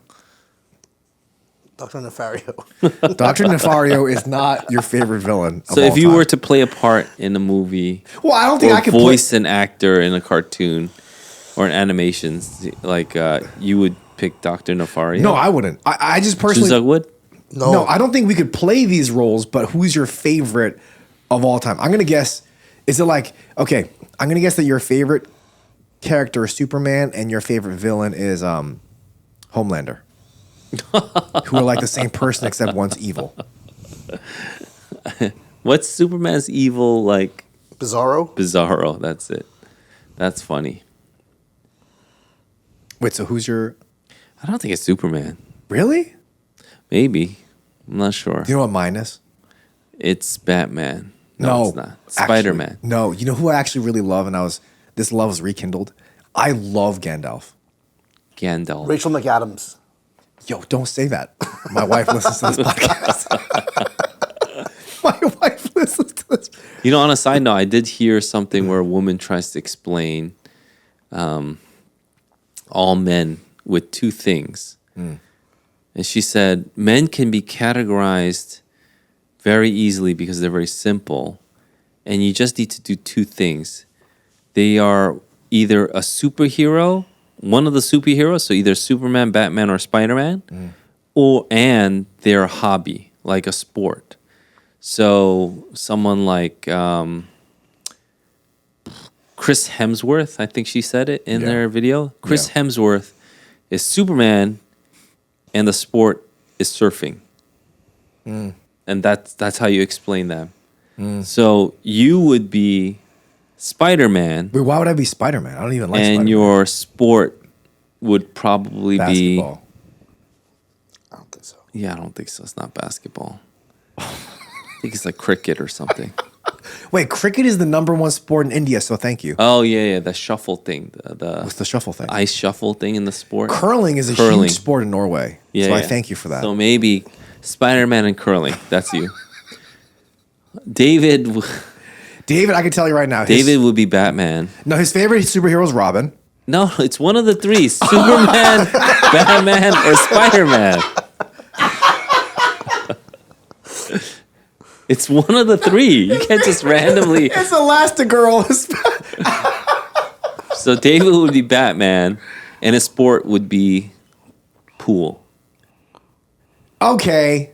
C: Dr. Nefario.
A: Dr. Nefario is not your favorite villain of
D: So
A: all
D: if you
A: time.
D: were to play a part in a movie,
A: Well, I don't think
D: or
A: I could
D: voice an actor in a cartoon or an animation, like you would pick Dr. Nefario?
A: No, I wouldn't. I just personally...
D: Chuzak would?
A: No, I don't think we could play these roles, but who's your favorite of all time? I'm going to guess, is it like, okay, I'm going to guess that your favorite character is Superman and your favorite villain is Homelander. Who are like the same person except one's evil.
D: What's Superman's evil, like?
C: Bizarro.
D: Bizarro, that's it. That's funny.
A: Wait, so who's your...
D: I don't think it's Superman.
A: Really?
D: Maybe. I'm not sure.
A: Do you know what mine is?
D: It's Batman.
A: No,
D: it's not.
A: actually,
D: Spider-Man.
A: No, you know who I actually really love, and this love was rekindled? I love Gandalf.
D: Gandalf.
C: Rachel McAdams.
A: Yo, don't say that. My wife listens to this podcast. My wife listens to this.
D: On a side note, I did hear something where a woman tries to explain all men with two things. And she said, men can be categorized very easily because they're very simple. And you just need to do two things. They are either a superhero, one of the superheroes, so either Superman, Batman, or Spider-Man, and they're a hobby, like a sport. So someone like Chris Hemsworth, I think she said it in their video. Chris Hemsworth is Superman, and the sport is surfing. And that's how you explain that. So you would be Spider-Man,
A: Wait, why would I be Spider-Man? I don't even like
D: and
A: Spider-Man.
D: your sport would probably
A: Basketball.
C: I don't think so.
D: be... Yeah, I don't think so. It's not basketball. I think it's like cricket or something.
A: Wait, cricket is the #1 sport in India, so thank you.
D: Oh, yeah, the shuffle thing. The
A: What's the shuffle thing?
D: ice shuffle thing in the sport.
A: Curling is a
D: Curling.
A: huge sport in Norway.
D: Yeah,
A: so I
D: yeah.
A: thank you for that.
D: So maybe Spider-Man and curling. That's you. David
A: David, I can tell you right now.
D: David would be Batman.
A: No, his favorite superhero is Robin.
D: No, it's one of the three: Superman, Batman, or Spider-Man. It's one of the three. You can't just randomly.
A: It's Elastigirl.
D: So David would be Batman, and his sport would be pool.
A: Okay.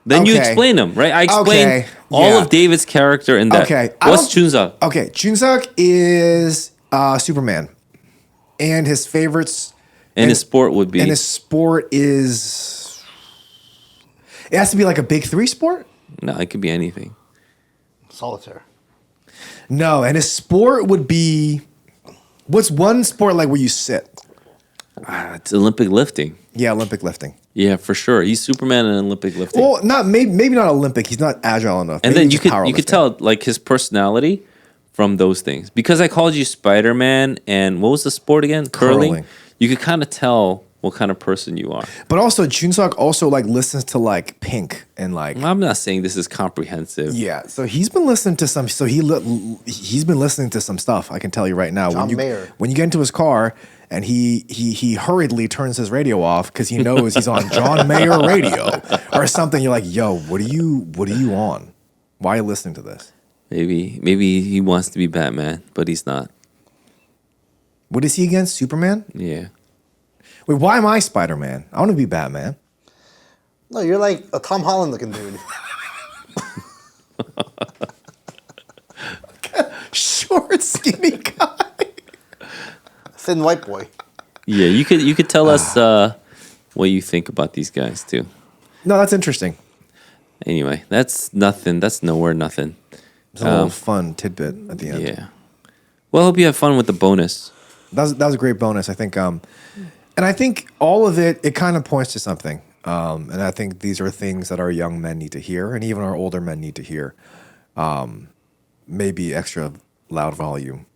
D: Then you
A: Okay.
D: explain them, right? I explained
A: Okay,
D: all
A: yeah.
D: of David's character in that.
A: Okay,
D: What's Chunza?
A: Okay, Chunsook is Superman, and his favorites
D: And his sport would be.
A: and his sport is. It has to be like a big three sport.
D: No, it could be anything.
C: Solitaire.
A: No, and his sport would be. What's one sport like where you sit?
D: It's Olympic lifting.
A: Yeah, Olympic lifting.
D: Yeah, for sure. He's Superman in Olympic lifting.
A: Well, not maybe not Olympic. He's not agile enough.
D: And
A: Maybe
D: then
A: just
D: you could
A: powerlifting.
D: tell like his personality from those things. Because I called you Spider-Man and what was the sport again?
A: Curling.
D: You could kind of tell what kind of person you are.
A: But also, Chunsook also like listens to like Pink and like.
D: I'm not saying this is comprehensive.
A: Yeah, so he's been listening to some. So he's been listening to some stuff. I can tell you right now.
C: John Mayer.
A: When you get into his car and he hurriedly turns his radio off because he knows he's on John Mayer radio or something. You're like, yo, what are you on? Why are you listening to this?
D: Maybe he wants to be Batman, but he's not.
A: What is he against? Superman?
D: Yeah.
A: Wait, why am I Spider-Man? I want to be Batman.
C: No, you're like a Tom Holland looking dude.
A: Short, skinny guy.
C: Thin white boy.
D: Yeah, you could tell us what you think about these guys too.
A: No, that's interesting.
D: Anyway, that's nothing. That's nowhere nothing.
A: It's a little fun tidbit at the end.
D: Yeah. Well, I hope you have fun with the bonus.
A: That was a great bonus. I think, and I think all of it kind of points to something. And I think these are things that our young men need to hear, and even our older men need to hear. Maybe extra loud volume.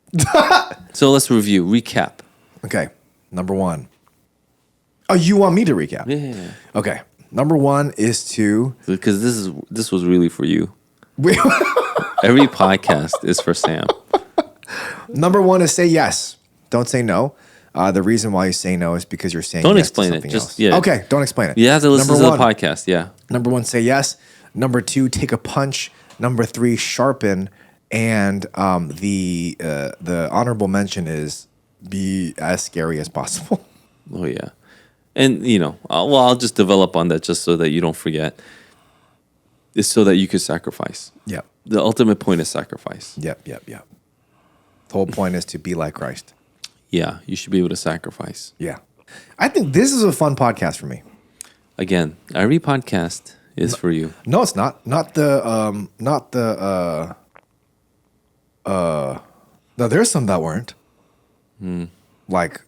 D: So let's recap.
A: Okay, number one. Oh, you want me to recap?
D: Yeah.
A: Okay, number one is to.
D: Because this was really for you. Every podcast is for Sam.
A: Number one is say yes. Don't say no. The reason why you say no is because you're saying
D: Don't
A: yes
D: explain
A: to
D: it.
A: something
D: Just
A: else.
D: yeah.
A: Okay, don't explain it.
D: You have to listen
A: Number
D: to
A: one.
D: the podcast. Yeah.
A: Number one, say yes. Number two, take a punch. Number three, sharpen. And the honorable mention is be as scary as possible.
D: Oh yeah. And I'll just develop on that just so that you don't forget. It's so that you could sacrifice.
A: Yep.
D: The ultimate point is sacrifice.
A: Yep. The whole point is to be like Christ.
D: Yeah, you should be able to sacrifice.
A: Yeah. I think this is a fun podcast for me.
D: Again, every podcast is for you.
A: No, it's not. No, there's some that weren't. Like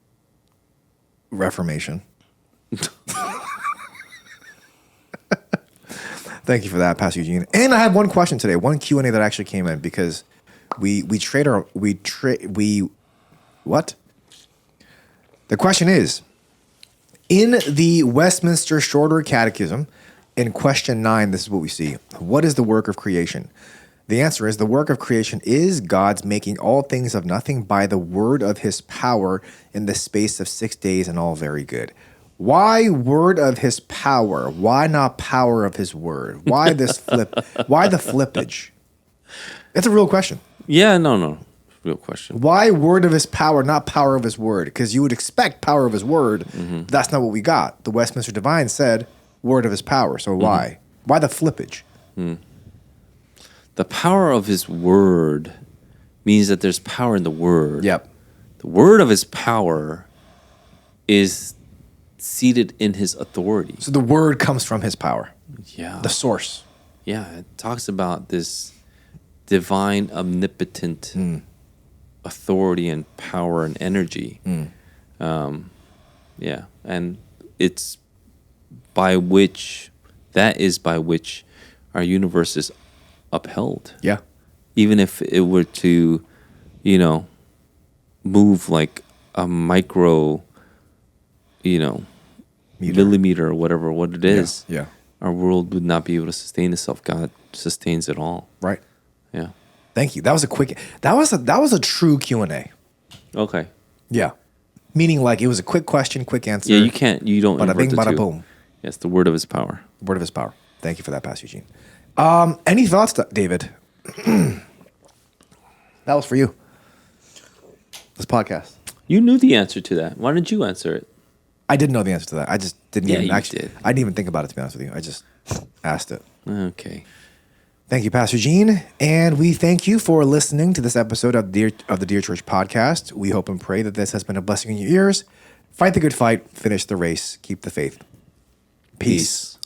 A: Reformation. Thank you for that, Pastor Eugene. And I had one question today, one Q&A that actually came in because what? The question is, in the Westminster Shorter Catechism, in question 9, this is what we see. What is the work of creation? The answer is the work of creation is God's making all things of nothing by the word of his power in the space of 6 days, and all very good. Why word of his power? Why not power of his word? Why this flip? Why the flippage? It's a real question.
D: Yeah, no. Real question.
A: Why word of his power, not power of his word? Because you would expect power of his word. But that's not what we got. The Westminster Divine said word of his power. So why? Why the flippage?
D: The power of his word means that there's power in the word.
A: Yep.
D: The word of his power is seated in his authority.
A: So the word comes from his power,
D: Yeah.
A: the source.
D: Yeah, it talks about this divine omnipotent authority and power and energy. Yeah, and it's by which our universe is upheld.
A: Yeah.
D: Even if it were to, move like a micro, millimeter or what it is,
A: Yeah.
D: our world would not be able to sustain itself. God sustains it all.
A: Right.
D: Yeah.
A: Thank you. That was a true Q&A.
D: Okay.
A: Yeah. Meaning like it was a quick question, quick answer.
D: Yeah, you don't
A: Bada
D: invert
A: bing,
D: the
A: bada
D: two.
A: boom.
D: Yes, the word of his power.
A: Word of his power. Thank you for that, Pastor Eugene. Any thoughts, David? That was for you. This podcast.
D: You knew the answer to that. Why didn't you answer it?
A: I didn't know the answer to that. I just didn't
D: Yeah,
A: even
D: you
A: actually.
D: did.
A: I didn't even think about it, to be honest with you. I just asked it.
D: Okay.
A: Thank you, Pastor Gene. And we thank you for listening to this episode of the Dear Church podcast. We hope and pray that this has been a blessing in your ears. Fight the good fight, finish the race, keep the faith. Peace.